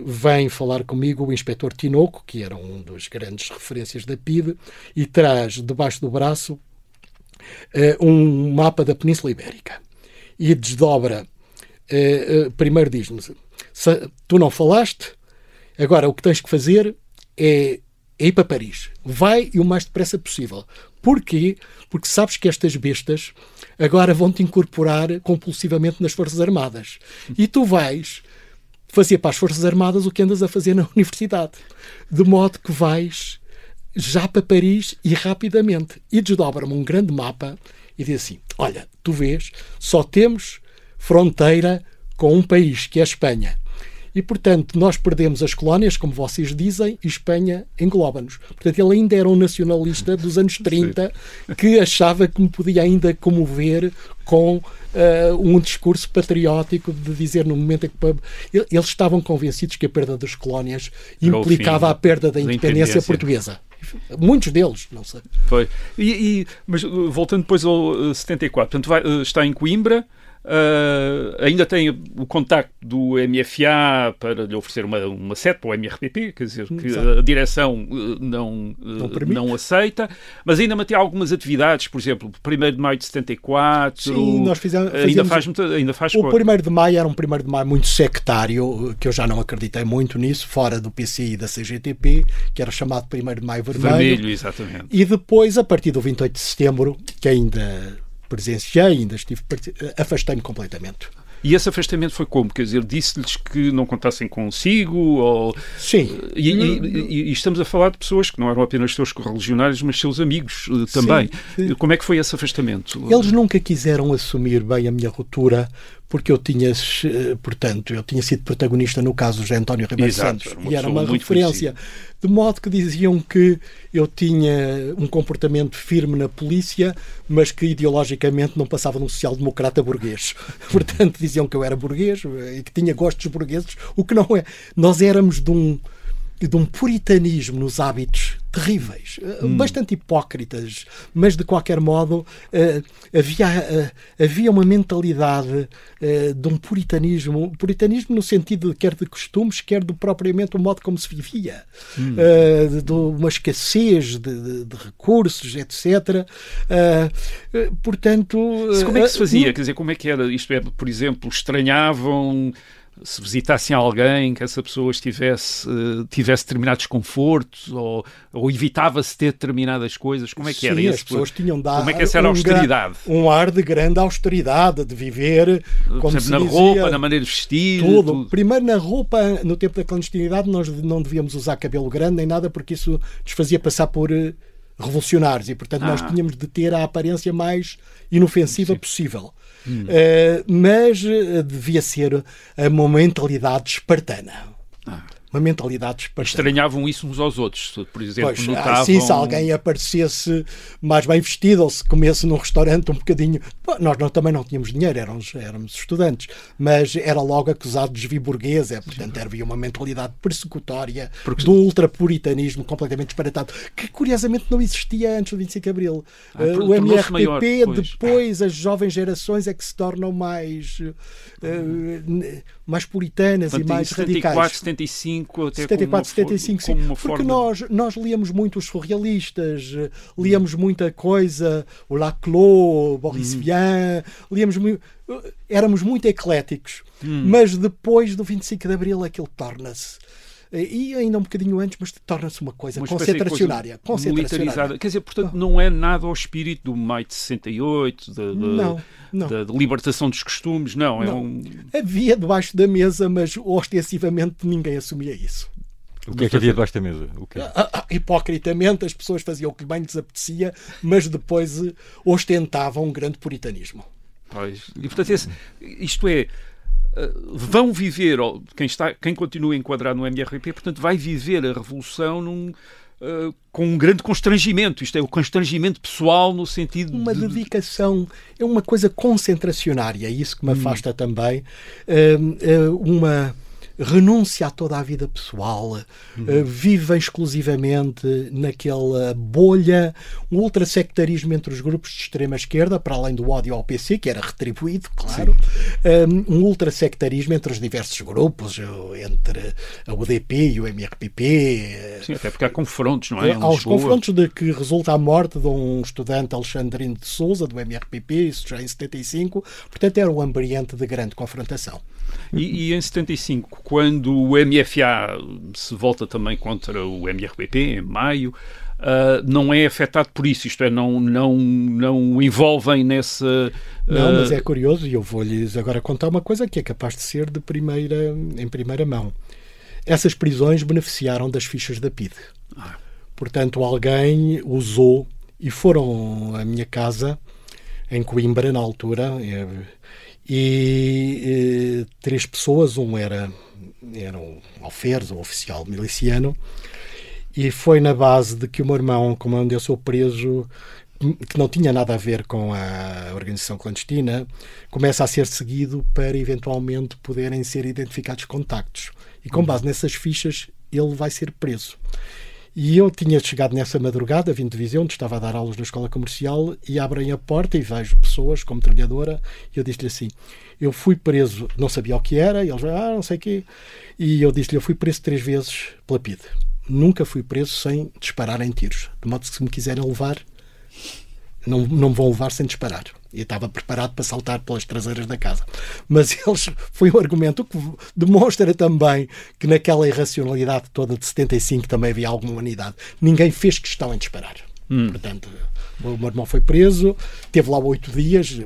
vem falar comigo o inspetor Tinoco, que era um dos grandes referências da PIDE, e traz debaixo do braço um mapa da Península Ibérica. E desdobra, primeiro diz-me: tu não falaste, agora o que tens que fazer é ir para Paris. Vai e o mais depressa possível. Porquê? Porque sabes que estas bestas agora vão-te incorporar compulsivamente nas Forças Armadas. E tu vais fazer para as Forças Armadas o que andas a fazer na universidade. De modo que vais já para Paris e rapidamente. E desdobra-me um grande mapa e diz assim: olha, tu vês, só temos fronteira com um país, que é a Espanha. E, portanto, nós perdemos as colónias, como vocês dizem, e Espanha engloba-nos. Portanto, ele ainda era um nacionalista dos anos 30 que achava que me podia ainda comover com um discurso patriótico de dizer, no momento em que... Eles estavam convencidos que a perda das colónias implicava a perda da independência portuguesa. Muitos deles, não sei. Foi. Mas voltando depois ao 74, portanto, está em Coimbra. Ainda tem o contacto do MFA para lhe oferecer uma sede para o MRPP, quer dizer, que a direção não aceita, mas ainda mantém algumas atividades, por exemplo, 1º de maio de 74. Sim, nós ainda faz o 1º de maio era um 1º de maio muito sectário, que eu já não acreditei muito nisso, fora do PC e da CGTP, que era chamado 1º de maio vermelho. Exatamente. E depois, a partir do 28 de setembro, que ainda presenciei, ainda afastei-me completamente. E esse afastamento foi como? Quer dizer, disse-lhes que não contassem consigo? Ou... Sim. E estamos a falar de pessoas que não eram apenas seus correligionários, mas seus amigos também. Sim. Como é que foi esse afastamento? Eles nunca quiseram assumir bem a minha ruptura, porque eu tinha sido protagonista no caso de António Ribeiro Santos, e era uma referência, de modo que diziam que eu tinha um comportamento firme na polícia, mas que ideologicamente não passava de um social-democrata burguês. Portanto, diziam que eu era burguês e que tinha gostos burgueses, o que não é. Nós éramos de um puritanismo nos hábitos terríveis, bastante hipócritas, mas de qualquer modo havia uma mentalidade de um puritanismo no sentido quer de costumes, quer de propriamente o modo como se vivia, de uma escassez de recursos, etc. Portanto... Como é que se fazia? Quer dizer, como é que era? Isto é, por exemplo, estranhavam... se visitassem alguém, que essa pessoa tivesse determinado desconforto ou evitava-se ter determinadas coisas? Como é que era? Sim, as pessoas tinham dado como é que essa era a austeridade? Um ar de grande austeridade, de viver, como por exemplo, se na dizia, roupa, na maneira de vestir. tudo. Primeiro, na roupa, no tempo da clandestinidade, nós não devíamos usar cabelo grande nem nada, porque isso nos fazia passar por revolucionários e, portanto, nós tínhamos de ter a aparência mais inofensiva possível. Mas devia ser uma mentalidade espartana. Uma mentalidade espartana. Estranhavam isso uns aos outros, por exemplo, pois, notavam... Sim, se alguém aparecesse mais bem vestido ou se comesse num restaurante um bocadinho... Nós também não tínhamos dinheiro, éramos estudantes, mas era logo acusado de desvio burguês, portanto havia uma mentalidade persecutória de um ultrapuritanismo completamente disparatado, que curiosamente não existia antes do 25 de Abril. O MRPP, maior, depois as jovens gerações é que se tornam mais puritanas e mais 74, radicais. 75, até 74, 75, sim. Porque nós líamos muito os surrealistas, líamos muita coisa, o Laclos, Boris Vian, líamos muito, éramos muito ecléticos, mas depois do 25 de Abril aquilo torna-se, e ainda um bocadinho antes, mas torna-se uma coisa concentracionária. Militarizada. Quer dizer, portanto, não é nada ao espírito do maio de 68, da libertação dos costumes, não. Havia debaixo da mesa, mas ostensivamente ninguém assumia isso. O que é que havia debaixo da mesa? Hipocritamente, as pessoas faziam o que bem lhes apetecia, mas depois ostentavam um grande puritanismo. Pois. E, portanto, isto é... vão viver, quem continua enquadrado no MRP, portanto, vai viver a Revolução com um grande constrangimento. Isto é, o constrangimento pessoal no sentido uma dedicação, é uma coisa concentracionária, isso que me afasta também, uma renúncia a toda a vida pessoal, vivem exclusivamente naquela bolha, um ultrasectarismo entre os grupos de extrema-esquerda, para além do ódio ao PC, que era retribuído, claro, um ultrasectarismo entre os diversos grupos, entre a UDP e o MRPP. Sim, até porque há confrontos, não é? Há os confrontos de que resulta a morte de um estudante Alexandrino de Sousa, do MRPP, isso já em 75, portanto era um ambiente de grande confrontação. E em 75, quando o MFA se volta também contra o MRPP, em maio, não é afetado por isso, isto é, não envolvem nessa... Não, mas é curioso, e eu vou-lhes agora contar uma coisa que é capaz de ser em primeira mão. Essas prisões beneficiaram das fichas da PIDE. Portanto, alguém usou, e foram à minha casa, em Coimbra, na altura... E 3 pessoas, um era um alferes, um oficial miliciano, e foi na base de que o meu irmão, como onde eu sou preso, que não tinha nada a ver com a organização clandestina, começa a ser seguido para eventualmente poderem ser identificados contactos. E com base nessas fichas ele vai ser preso. E eu tinha chegado nessa madrugada, vim de Viseu, onde estava a dar aulas na escola comercial, e abrem a porta e vejo pessoas como metralhadora, e eu disse-lhe assim, eu fui preso, não sabia o que era, e eles não sei o quê, e eu disse-lhe, eu fui preso 3 vezes pela PIDE. Nunca fui preso sem disparar em tiros. De modo que se me quiserem levar, não me vão levar sem disparar. E estava preparado para saltar pelas traseiras da casa. Mas foi um argumento que demonstra também que naquela irracionalidade toda de 75 também havia alguma humanidade. Ninguém fez questão em disparar. Portanto, o meu irmão foi preso, teve lá 8 dias,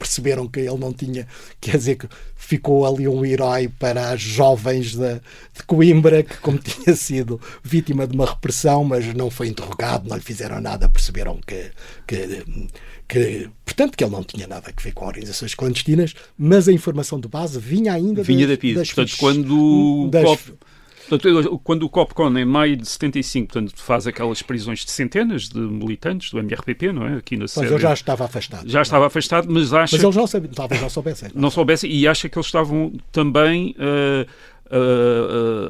perceberam que ele não tinha, quer dizer, que ficou ali um herói para as jovens de Coimbra, que como tinha sido vítima de uma repressão, mas não foi interrogado, não lhe fizeram nada, perceberam portanto, que ele não tinha nada a ver com organizações clandestinas, mas a informação de base vinha ainda da PIDE. Portanto, quando o COPCON, em maio de 75, portanto, faz aquelas prisões de centenas de militantes do MRPP, não é? Aqui na sede. Mas eu já estava afastado. Já estava afastado, mas acha... Mas eles não sabiam, talvez não soubessem. Não soubessem, e acha que eles estavam também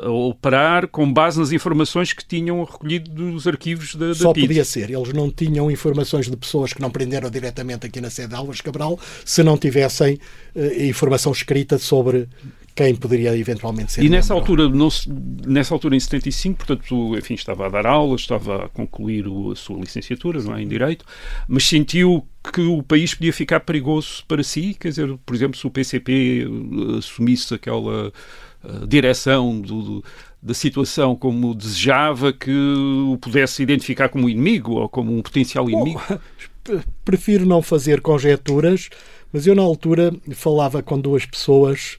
a operar com base nas informações que tinham recolhido dos arquivos da Só PIDE. Podia ser. Eles não tinham informações de pessoas que não prenderam diretamente aqui na sede de Álvares Cabral se não tivessem informação escrita sobre quem poderia eventualmente ser. E nessa altura, em 75, portanto, enfim, estava a dar aulas, estava a concluir a sua licenciatura, não é, em Direito, mas sentiu que o país podia ficar perigoso para si, quer dizer, por exemplo, se o PCP assumisse aquela direção da situação como desejava, que o pudesse identificar como inimigo ou como um potencial inimigo? Prefiro não fazer conjecturas, mas eu na altura falava com duas pessoas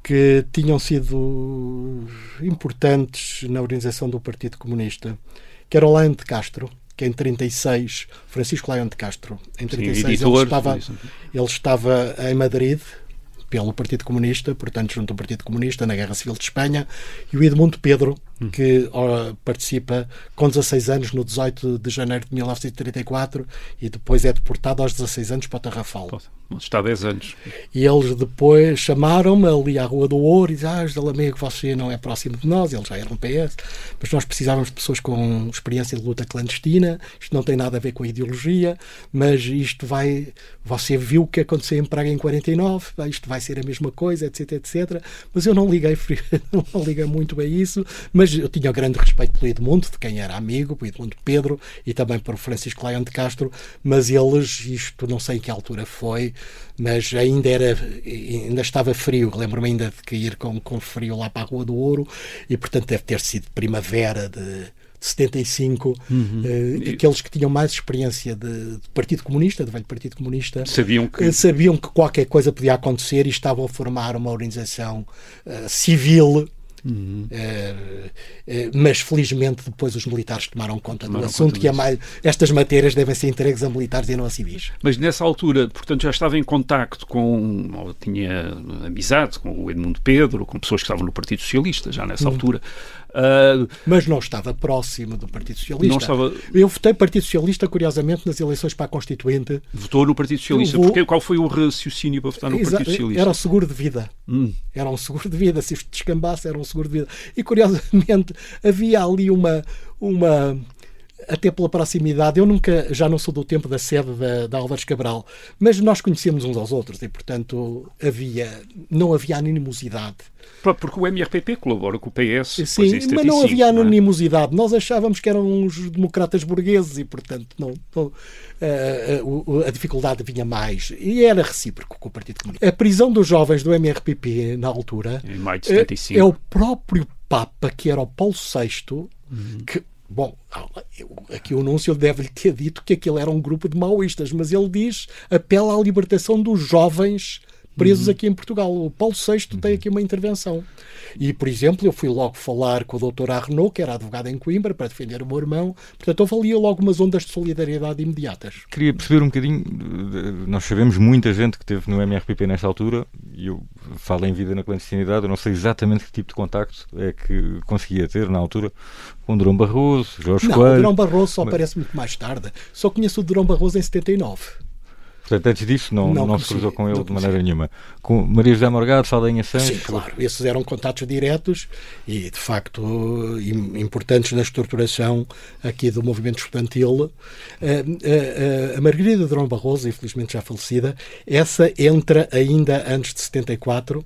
que tinham sido importantes na organização do Partido Comunista, que era o Laion de Castro, que em 36, Francisco Laion de Castro, em 36 ele estava em Madrid pelo Partido Comunista, portanto junto ao Partido Comunista na Guerra Civil de Espanha, e o Edmundo Pedro, que participa com 16 anos no 18 de janeiro de 1934 e depois é deportado aos 16 anos para o Tarrafal. Está há 10 anos. E eles depois chamaram-me ali à Rua do Ouro e disseram: José Lamego, você não é próximo de nós, eles já eram PS, mas nós precisávamos de pessoas com experiência de luta clandestina, isto não tem nada a ver com a ideologia, mas isto você viu o que aconteceu em Praga em 49, isto vai ser a mesma coisa, etc, etc. Mas eu não liguei muito a isso, mas eu tinha grande respeito pelo Edmundo, de quem era amigo, pelo Edmundo Pedro e também por Francisco Laion de Castro, mas eles, isto não sei em que altura foi, mas ainda estava frio, lembro-me ainda de cair com frio lá para a Rua do Ouro, e portanto deve ter sido primavera de 75, aqueles que tinham mais experiência de Partido Comunista, de velho Partido Comunista, sabiam que qualquer coisa podia acontecer e estavam a formar uma organização civil. Mas felizmente depois os militares tomaram conta do assunto, estas matérias devem ser entregues a militares e não a civis. Mas nessa altura, portanto, já estava em contacto ou tinha amizade com o Edmundo Pedro, com pessoas que estavam no Partido Socialista já nessa altura. Mas não estava próximo do Partido Socialista. Eu votei Partido Socialista, curiosamente, nas eleições para a Constituinte. Votou no Partido Socialista? Qual foi o raciocínio para votar no Partido Socialista? Era o seguro de vida. Era um seguro de vida. Se isto descambasse, era um seguro de vida. E, curiosamente, havia ali uma até pela proximidade, já não sou do tempo da sede da Álvares Cabral, mas nós conhecemos uns aos outros e, portanto, não havia anonimosidade. Porque o MRPP colabora com o PS. Sim, mas não havia anonimosidade. Nós achávamos que eram uns democratas burgueses e, portanto, a dificuldade vinha mais. E era recíproco com o Partido Comunista. A prisão dos jovens do MRPP, na altura, em maio de 75. É o próprio Papa, que era o Paulo VI, que... Bom, aqui o anúncio deve-lhe ter dito que aquilo era um grupo de maoístas, mas ele apela à libertação dos jovens presos aqui em Portugal. O Paulo VI tem aqui uma intervenção. E, por exemplo, eu fui logo falar com a doutora Arnaud, que era advogada em Coimbra, para defender o meu irmão. Portanto, houve ali logo umas ondas de solidariedade imediatas. Queria perceber um bocadinho, nós sabemos muita gente que esteve no MRPP nesta altura, e eu falo em vida na clandestinidade, eu não sei exatamente que tipo de contacto é que conseguia ter na altura com o Durão Barroso, Jorge Coelho. Não, o Durão Barroso só aparece muito mais tarde. Só conheço o Durão Barroso em 79. Portanto, antes disso não se cruzou com ele de maneira nenhuma. Com Maria José Morgado, Saldanha Santos... Sim, claro. Esses eram contatos diretos e, de facto, importantes na estruturação aqui do movimento estudantil. A Margarida Durão Barroso, infelizmente já falecida, essa entra ainda antes de 74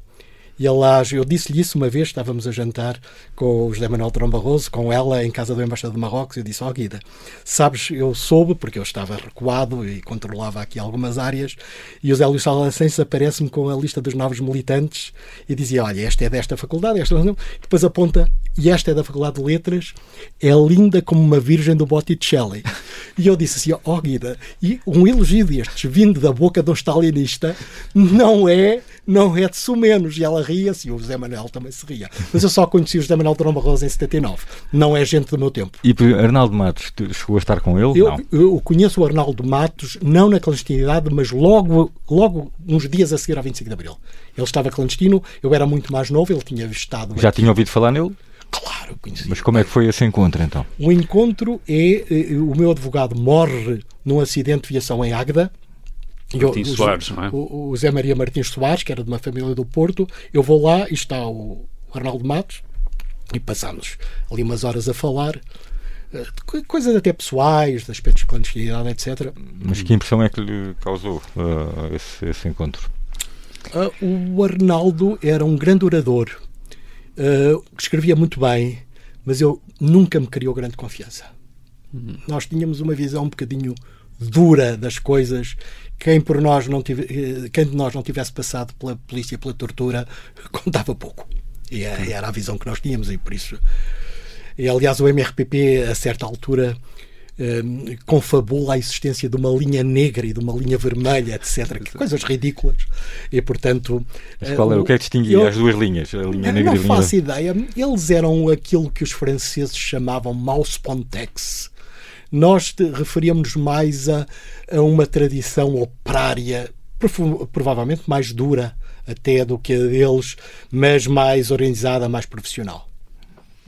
E aliás, eu disse-lhe isso uma vez, estávamos a jantar com o José Manuel Durão Barroso, com ela em casa do embaixador de Marrocos, e eu disse, Guida, sabes, eu soube, porque eu estava recuado e controlava aqui algumas áreas, e o Zé Luís Salacens aparece-me com a lista dos novos militantes e dizia, olha, esta é desta faculdade, esta não, depois aponta, e esta é da Faculdade de Letras, é linda como uma virgem do Botticelli. E eu disse assim, Guida, e um elogio destes vindo da boca de um stalinista não é de sumenos. E ela ria-se, e o José Manuel também se ria. Mas eu só conheci o José Manuel Durão Barroso em 79. Não é gente do meu tempo. E Arnaldo Matos, chegou a estar com ele? Eu conheço o Arnaldo Matos, não na clandestinidade, mas logo uns dias a seguir ao 25 de Abril. Ele estava clandestino, eu era muito mais novo, ele tinha estado... Já tinha ouvido falar nele? Claro, conheci. Mas como é que foi esse encontro, então? O encontro o meu advogado morre num acidente de viação em Águeda. Martins Soares, não é? O Zé Maria Martins Soares, que era de uma família do Porto. Eu vou lá e está o Arnaldo Matos e passamos ali umas horas a falar de coisas até pessoais, de aspectos de clandestinidade, etc. Mas que impressão é que lhe causou esse encontro? O Arnaldo era um grande orador. Escrevia muito bem, mas eu nunca me criou grande confiança. Nós tínhamos uma visão um bocadinho dura das coisas. Quem de nós não tivesse passado pela polícia, pela tortura, contava pouco. E era a visão que nós tínhamos, e por isso... E, aliás, o MRPP, a certa altura, confabula a existência de uma linha negra e de uma linha vermelha, etc. Que coisas ridículas. E, portanto... Mas qual era? O que é que distinguia as duas linhas? A linha negra não e a linha... faço ideia. Eles eram aquilo que os franceses chamavam mouse pontex. Nós referíamos mais a uma tradição operária, provavelmente mais dura até do que a deles, mas mais organizada, mais profissional.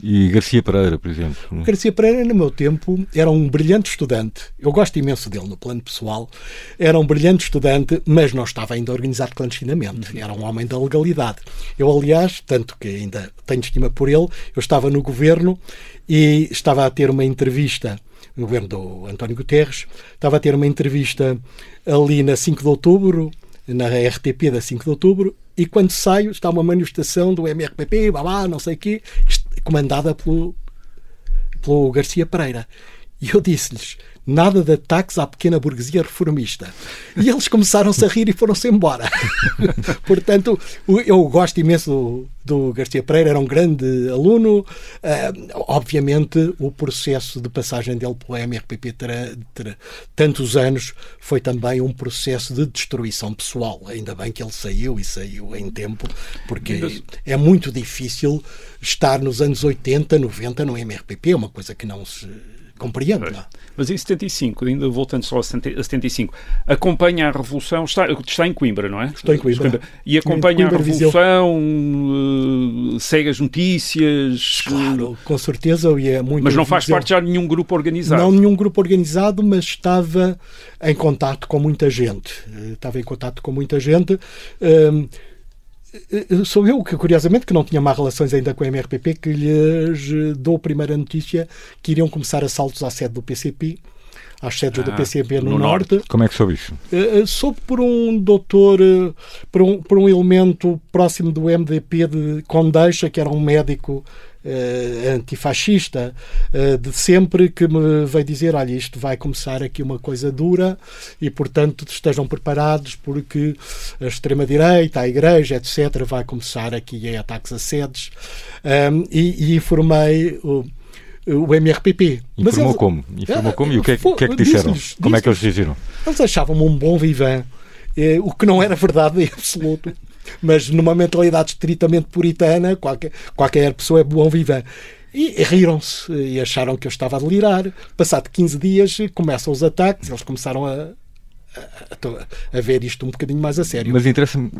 E Garcia Pereira, por exemplo? Garcia Pereira, no meu tempo, era um brilhante estudante. Eu gosto imenso dele no plano pessoal. Era um brilhante estudante, mas não estava ainda organizado clandestinamente. Era um homem da legalidade. Eu, aliás, tanto que ainda tenho estima por ele, eu estava no governo e estava a ter uma entrevista no governo do António Guterres, estava a ter uma entrevista ali na 5 de outubro, na RTP da 5 de outubro, e quando saio está uma manifestação do MRPP, não sei o quê, comandada pelo Garcia Pereira. E eu disse-lhes, nada de ataques à pequena burguesia reformista. E eles começaram-se a rir e foram-se embora. Portanto, eu gosto imenso do Garcia Pereira, era um grande aluno. Obviamente, o processo de passagem dele pelo MRPP tantos anos foi também um processo de destruição pessoal. Ainda bem que ele saiu, e saiu em tempo, porque é muito difícil estar nos anos 80, 90 no MRPP, é uma coisa que não se compreende. Não? Mas em 75, ainda voltando só a 75, acompanha a Revolução, está em Coimbra, não é? Estou em Coimbra. E acompanha a Revolução, segue as notícias... Claro, com certeza. E é muito. Mas não faz parte já de nenhum grupo organizado? Não, nenhum grupo organizado, mas estava em contato com muita gente. Sou eu que, curiosamente, que não tinha má relações ainda com a MRPP, que lhes dou a primeira notícia que iriam começar assaltos à sede do PCP, às sedes do PCP no Norte. Como é que soube isso? Soube por um doutor, por um elemento próximo do MDP de Condeixa, que era um médico antifascista de sempre, que me veio dizer, olha, isto vai começar aqui uma coisa dura e, portanto, estejam preparados porque a extrema-direita, a Igreja, etc., vai começar aqui a ataques a sedes. E informei o MRPP. Informou como? E o que é que disseram? Como é que eles reagiram? Eles achavam-me um bom vivant, o que não era verdade em absoluto. Mas numa mentalidade estritamente puritana, qualquer pessoa é bom vivant. E riram-se e acharam que eu estava a delirar. Passado 15 dias começam os ataques, eles começaram a ver isto um bocadinho mais a sério. Mas interessa-me,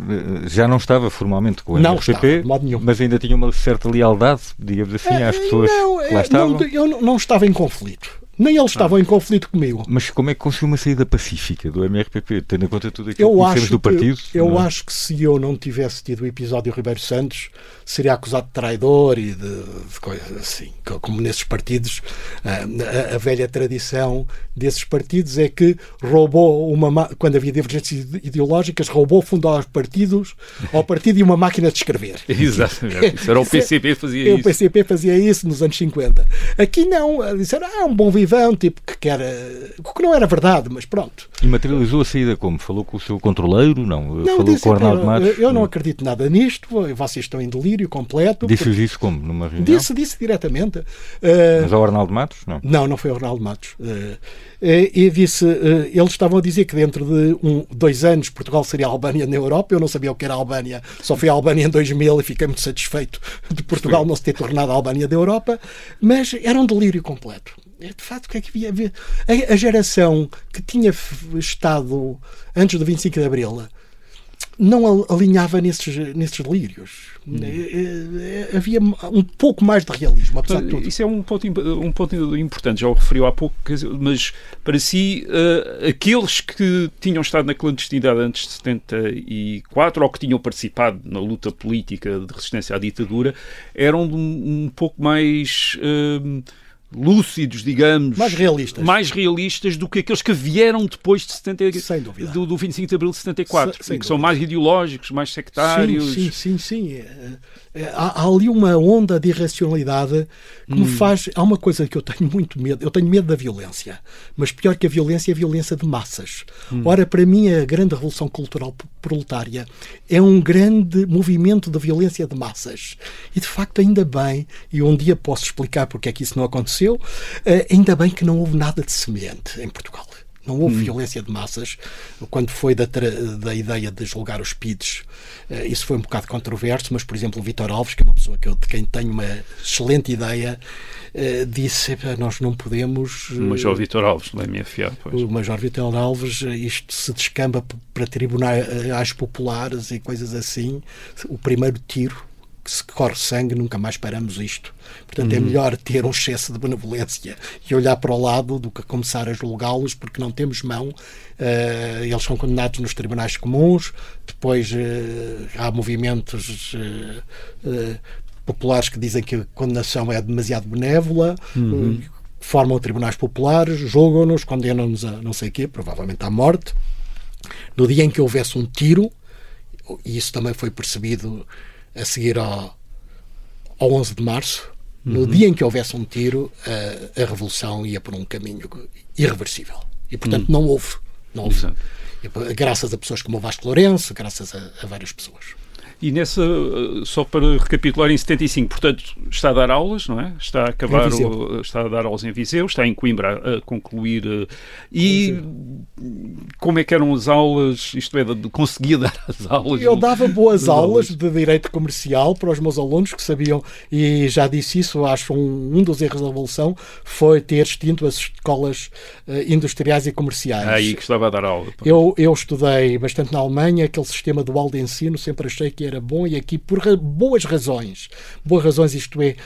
já não estava formalmente com o MRPP, não estava, de modo nenhum. Mas ainda tinha uma certa lealdade, digamos assim, às pessoas que lá estavam? Eu não estava em conflito. Nem eles estavam em conflito comigo. Mas como é que conseguiu uma saída pacífica do MRPP, tendo em conta tudo aquilo que conhecemos do partido? Eu acho que se eu não tivesse tido o episódio Ribeiro Santos, seria acusado de traidor e de coisas assim. Como nesses partidos, a velha tradição desses partidos é que roubou quando havia divergências ideológicas, roubou fundo ao partido e uma máquina de escrever. Exatamente. Isso era o PCP que fazia isso. O PCP fazia isso nos anos 50. Aqui não. Disseram, um bom vivão, tipo, que quer... O que não era verdade, mas pronto. E materializou a saída como? Falou com o seu controleiro? Não, falou disse, com o Arnaldo Matos? Eu não acredito nada nisto, vocês estão em delírio completo. Disse-lhes isso como? Numa reunião? Disse diretamente. Mas ao Arnaldo Matos? Não foi ao Arnaldo Matos. E disse, eles estavam a dizer que dentro de 2 anos Portugal seria a Albânia na Europa. Eu não sabia o que era a Albânia, só fui à Albânia em 2000 e fiquei muito satisfeito de Portugal não se ter tornado a Albânia da Europa, mas era um delírio completo. De facto, o que é que havia? A geração que tinha estado antes do 25 de Abril não alinhava nesses delírios. Havia um pouco mais de realismo, apesar de tudo. Isso é um ponto importante, já o referiu há pouco, mas para si, aqueles que tinham estado na clandestinidade antes de 74 ou que tinham participado na luta política de resistência à ditadura eram um pouco mais... lúcidos, digamos, mais realistas do que aqueles que vieram depois de 70, sem dúvida. Do 25 de Abril de 74, que são mais ideológicos, mais sectários. Sim. Há ali uma onda de irracionalidade que me faz... Há uma coisa que eu tenho muito medo. Eu tenho medo da violência, mas pior que a violência é a violência de massas. Ora, para mim, a grande revolução cultural proletária é um grande movimento de violência de massas. E, de facto, ainda bem, e um dia posso explicar porque é que isso não aconteceu, ainda bem que não houve nada de semelhante em Portugal. Não houve violência de massas. Quando foi da ideia de julgar os PIDs, isso foi um bocado controverso, mas, por exemplo, o Vítor Alves, que é uma pessoa de quem tenho uma excelente ideia, disse, nós não podemos... O Major Vítor Alves, não é minha fiel. O Major Vítor Alves, isto se descamba para tribunais populares e coisas assim. O primeiro tiro, que se corre sangue, nunca mais paramos isto. Portanto, é melhor ter um excesso de benevolência e olhar para o lado do que começar a julgá-los, porque não temos mão. Eles são condenados nos tribunais comuns, depois há movimentos populares que dizem que a condenação é demasiado benévola, formam tribunais populares, julgam-nos, condenam-nos a não sei o quê, provavelmente à morte. No dia em que houvesse um tiro, e isso também foi percebido a seguir ao 11 de março, no dia em que houvesse um tiro, a revolução ia por um caminho irreversível. E, portanto, não houve. Graças a pessoas como o Vasco Lourenço, graças a várias pessoas. E nessa, só para recapitular, em 75, portanto, está a dar aulas, não é? Está a acabar, está a dar aulas em Viseu, está em Coimbra a concluir. E como é que eram as aulas? Isto é, conseguia dar as aulas? Eu dava boas aulas de Direito Comercial para os meus alunos que sabiam, e já disse isso, acho um dos erros da Revolução foi ter extinto as escolas industriais e comerciais. Aí que estava a dar aula. Eu estudei bastante na Alemanha, aquele sistema dual de ensino, sempre achei que era bom, e aqui por boas razões, isto é,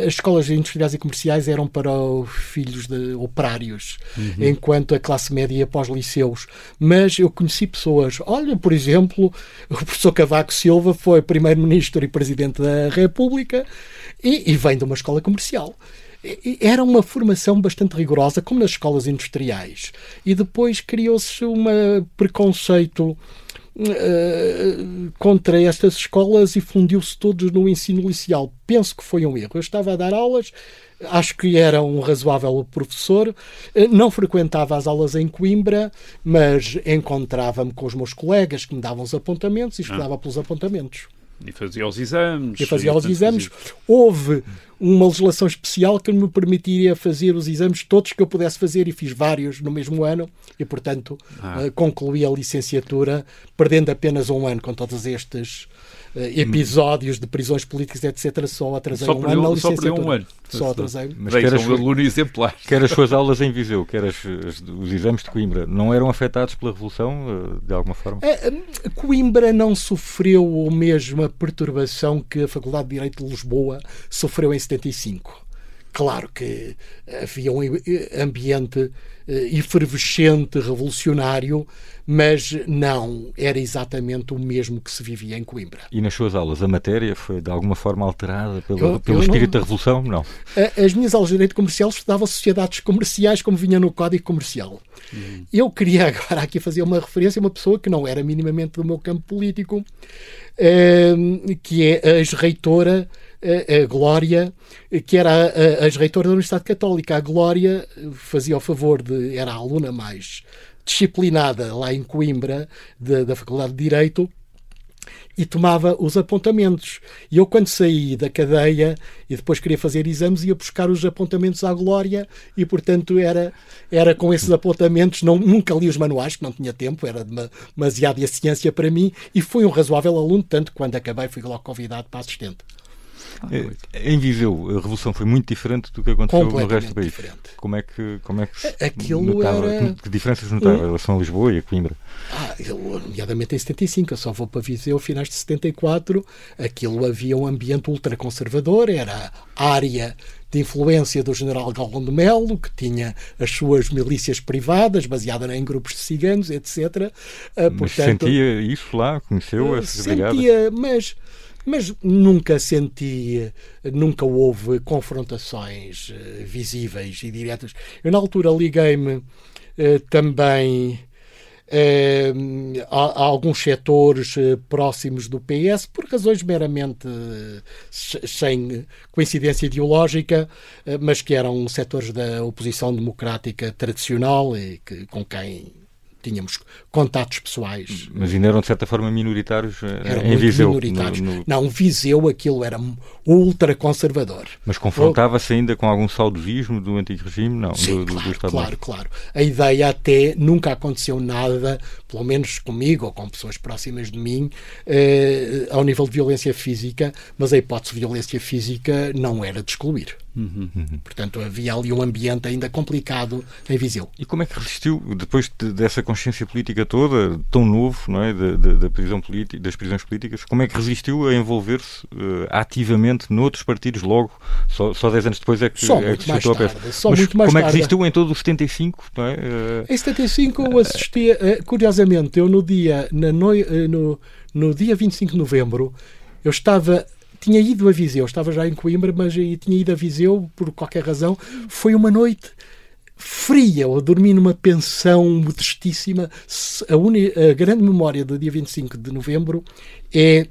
as escolas industriais e comerciais eram para os filhos de operários, enquanto a classe média ia para os liceus. Mas eu conheci pessoas, olha, por exemplo, o professor Cavaco Silva foi primeiro-ministro e presidente da República e vem de uma escola comercial. Era uma formação bastante rigorosa, como nas escolas industriais. E depois criou-se um preconceito contra estas escolas e fundiu-se todos no ensino liceal. Penso que foi um erro. Eu estava a dar aulas, acho que era um razoável professor, não frequentava as aulas em Coimbra, mas encontrava-me com os meus colegas que me davam os apontamentos e estudava pelos apontamentos. E fazia os exames. Houve uma legislação especial que me permitiria fazer os exames todos que eu pudesse fazer, e fiz vários no mesmo ano e, portanto, concluí a licenciatura perdendo apenas um ano com todos estes episódios de prisões políticas, etc. Só atrasei um ano na licenciatura. Só perdeu um ano. Só atrasei. Mas quer um aluno exemplar. Quer as suas aulas em Viseu, quer os exames de Coimbra, não eram afetados pela Revolução, de alguma forma? Coimbra não sofreu a mesma perturbação que a Faculdade de Direito de Lisboa sofreu em 75. Claro que havia um ambiente efervescente, revolucionário, mas não era exatamente o mesmo que se vivia em Coimbra. E nas suas aulas a matéria foi de alguma forma alterada pelo espírito da Revolução? Não. As minhas aulas de Direito Comercial estudavam sociedades comerciais como vinha no Código Comercial. Eu queria agora aqui fazer uma referência a uma pessoa que não era minimamente do meu campo político, que é a ex-reitora, a Glória, que era a ex-reitora da Universidade Católica. A Glória fazia o favor de... Era a aluna mais disciplinada lá em Coimbra, da Faculdade de Direito, e tomava os apontamentos. E eu, quando saí da cadeia e depois queria fazer exames, ia buscar os apontamentos à Glória e, portanto, era com esses apontamentos. Nunca li os manuais, que não tinha tempo, era demasiada ciência para mim, e fui um razoável aluno, tanto que quando acabei fui logo convidado para assistente. Em Viseu, a Revolução foi muito diferente do que aconteceu no resto do país. Diferente. Como é que Aquilo notava? era... Que diferenças notava em relação a Lisboa e a Coimbra? Nomeadamente em 75, eu só vou para Viseu finais de 74. Aquilo havia um ambiente ultraconservador, era a área de influência do general Galvão de Melo, que tinha as suas milícias privadas, baseadas em grupos de ciganos, etc. Mas sentia isso lá? Conheceu essas brigadas? Sentia, mas nunca houve confrontações visíveis e diretas. Eu, na altura, liguei-me também a alguns setores próximos do PS, por razões meramente sem coincidência ideológica, mas que eram setores da oposição democrática tradicional e com quem tínhamos contatos pessoais. Mas ainda eram, de certa forma, minoritários em Viseu. Minoritários. Não, Viseu, aquilo era ultraconservador. Mas confrontava-se ainda com algum saudosismo do antigo regime? Não, sim, do Estado. Claro. A ideia até nunca aconteceu nada, pelo menos comigo ou com pessoas próximas de mim, ao nível de violência física, mas a hipótese de violência física não era de excluir. Portanto, havia ali um ambiente ainda complicado em Viseu. E como é que resistiu, depois dessa consciência política toda, tão novo, não é, das prisões políticas, como é que resistiu a envolver-se ativamente noutros partidos logo? Só 10 anos depois é que só muito mais tarde. Mas como é que resistiu em todo o 75? Não é? Em 75 eu assistia, curiosamente, eu no dia 25 de novembro, eu tinha ido a Viseu, estava já em Coimbra, mas tinha ido a Viseu por qualquer razão. Foi uma noite fria, eu dormi numa pensão modestíssima. A grande memória do dia 25 de novembro é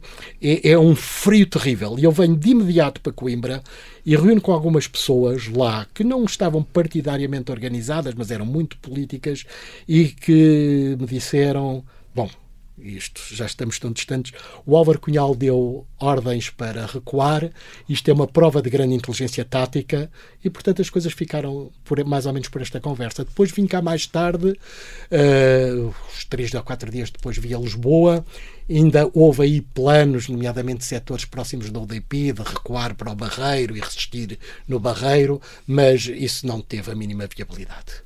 um frio terrível. E eu venho de imediato para Coimbra e reúno com algumas pessoas lá que não estavam partidariamente organizadas, mas eram muito políticas e que me disseram, bom, isto, já estamos tão distantes, o Álvaro Cunhal deu ordens para recuar, isto é uma prova de grande inteligência tática e, portanto, as coisas ficaram mais ou menos por esta conversa. Depois vim cá mais tarde, uns 3 ou 4 dias depois vi a Lisboa, ainda houve aí planos, nomeadamente de setores próximos da UDP, de recuar para o Barreiro e resistir no Barreiro, mas isso não teve a mínima viabilidade.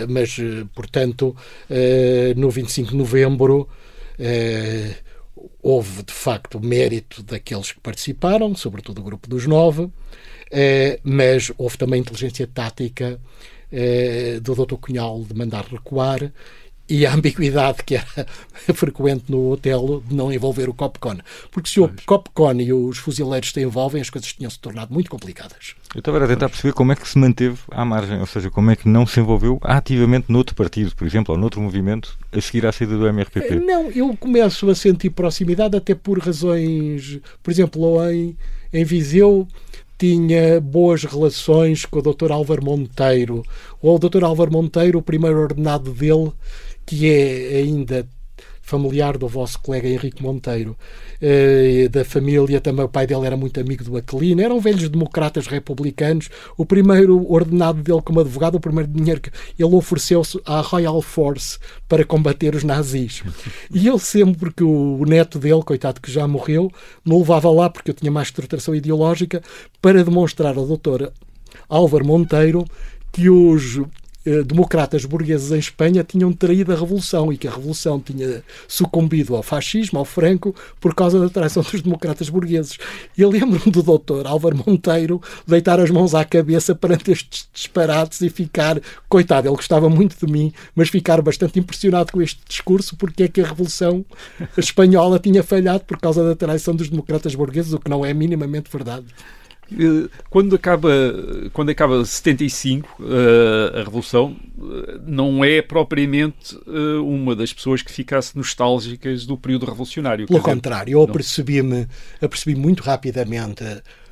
Mas, portanto, no 25 de novembro houve, de facto, mérito daqueles que participaram, sobretudo o grupo dos 9, mas houve também inteligência tática do Dr. Cunhal de mandar recuar e a ambiguidade que era frequente no hotel de não envolver o Copcon. Porque se o Copcon e os fuzileiros se envolvem, as coisas tinham-se tornado muito complicadas. Eu estava a tentar perceber como é que se manteve à margem, ou seja, como é que não se envolveu ativamente noutro partido, por exemplo, ou noutro movimento, a seguir à saída do MRPP. Não, eu começo a sentir proximidade até por razões... Por exemplo, em Viseu tinha boas relações com o Dr. Álvaro Monteiro. O Dr. Álvaro Monteiro, o primeiro ordenado dele, que é ainda familiar do vosso colega Henrique Monteiro, da família, também o pai dele era muito amigo do Aquilino, eram velhos democratas republicanos. O primeiro ordenado dele como advogado, o primeiro dinheiro que ele ofereceu-se à Royal Force para combater os nazis. E ele sempre que o neto dele, coitado que já morreu, me levava lá, porque eu tinha mais estruturação ideológica, para demonstrar ao Dr. Álvaro Monteiro que os democratas burgueses em Espanha tinham traído a Revolução e que a Revolução tinha sucumbido ao fascismo, ao Franco, por causa da traição dos democratas burgueses. Eu lembro-me do doutor Álvaro Monteiro deitar as mãos à cabeça perante estes disparates e ficar, coitado, ele gostava muito de mim, mas ficar bastante impressionado com este discurso, porque é que a Revolução Espanhola tinha falhado por causa da traição dos democratas burgueses, o que não é minimamente verdade. Quando acaba 75, a Revolução, não é propriamente uma das pessoas que ficasse nostálgicas do período revolucionário. Pelo contrário, eu apercebi muito rapidamente,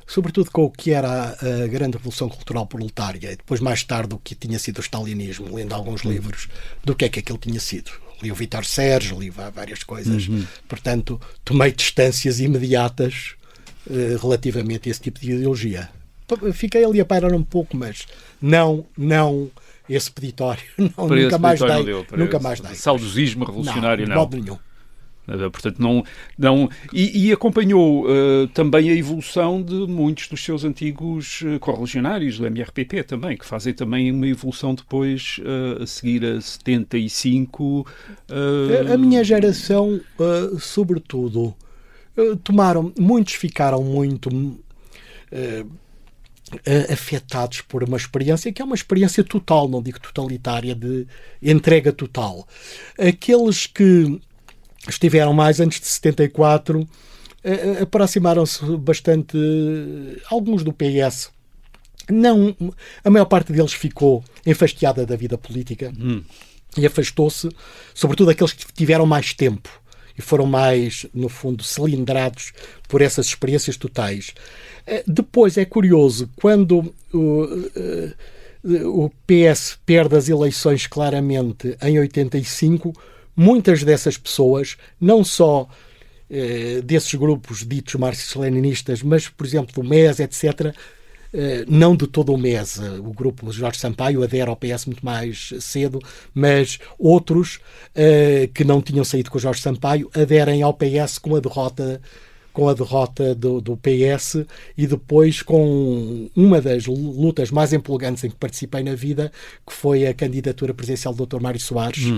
sobretudo com o que era a grande Revolução Cultural Proletária, e depois mais tarde o que tinha sido o stalinismo, lendo alguns livros, do que aquilo tinha sido. Li o Vitor Sérgio, li várias coisas. Portanto, tomei distâncias imediatas relativamente a esse tipo de ideologia. Fiquei ali a pairar um pouco, mas não esse peditório. Nunca mais dei. Saudosismo revolucionário, não. De modo nenhum. Portanto, não e acompanhou também a evolução de muitos dos seus antigos correligionários do MRPP também, que fazem também uma evolução depois a seguir a 75. A minha geração, sobretudo, muitos ficaram muito afetados por uma experiência que é uma experiência total, não digo totalitária, de entrega total. Aqueles que estiveram mais antes de 74 aproximaram-se bastante, alguns do PS. Não, a maior parte deles ficou enfastiada da vida política e afastou-se, sobretudo aqueles que tiveram mais tempo e foram mais, no fundo, cilindrados por essas experiências totais. Depois é curioso, quando o PS perde as eleições claramente em 85, muitas dessas pessoas, não só desses grupos ditos marxistas-leninistas, mas, por exemplo, do MES, etc., não de todo o MES, o grupo Jorge Sampaio adere ao PS muito mais cedo, mas outros que não tinham saído com o Jorge Sampaio aderem ao PS com a derrota do PS e depois com uma das lutas mais empolgantes em que participei na vida, que foi a candidatura presidencial do Dr. Mário Soares,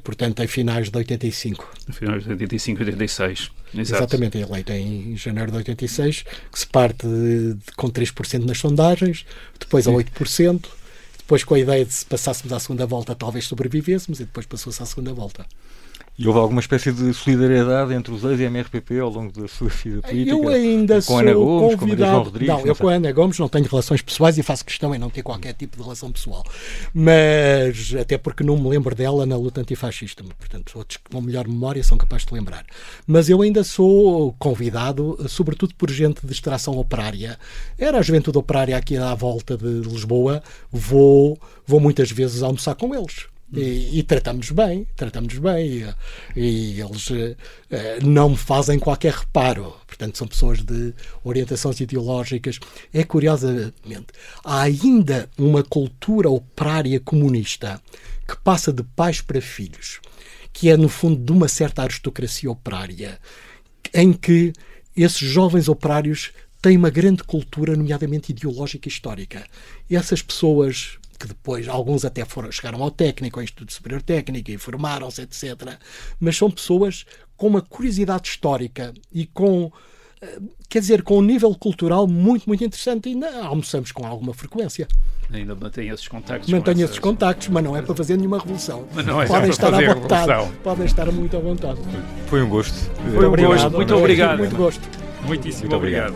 portanto, em finais de 85. Em finais de 85 e 86. Exato. Exatamente, eleito em janeiro de 86, que se parte com 3% nas sondagens, depois a 8%, depois com a ideia de se passássemos à segunda volta talvez sobrevivêssemos, e depois passou-se à segunda volta. E houve alguma espécie de solidariedade entre os ex-MRPP ao longo da sua vida política? Eu ainda com Ana Gomes, com João Rodrigues? Não, eu com a Ana Gomes não tenho relações pessoais e faço questão em não ter qualquer tipo de relação pessoal. Mas, até porque não me lembro dela na luta antifascista. Portanto, outros com melhor memória são capazes de lembrar. Mas eu ainda sou convidado, sobretudo por gente de extração operária. Era a juventude operária aqui à volta de Lisboa. Vou muitas vezes almoçar com eles. E tratamos bem e eles não me fazem qualquer reparo, portanto são pessoas de orientações ideológicas. É curiosamente, há ainda uma cultura operária comunista que passa de pais para filhos, que é no fundo de uma certa aristocracia operária, em que esses jovens operários têm uma grande cultura, nomeadamente ideológica e histórica. E essas pessoas que depois, alguns até chegaram ao técnico, ao Instituto Superior Técnico e formaram-se, etc. Mas são pessoas com uma curiosidade histórica e com um nível cultural muito, muito interessante. E ainda almoçamos com alguma frequência. Ainda mantém esses contactos? Mantenho esses contactos, mas não é para fazer nenhuma revolução. Podem estar à vontade. Podem estar muito à vontade. Foi um gosto. Foi um gosto. Muito obrigado. Muito gosto. Muitíssimo obrigado.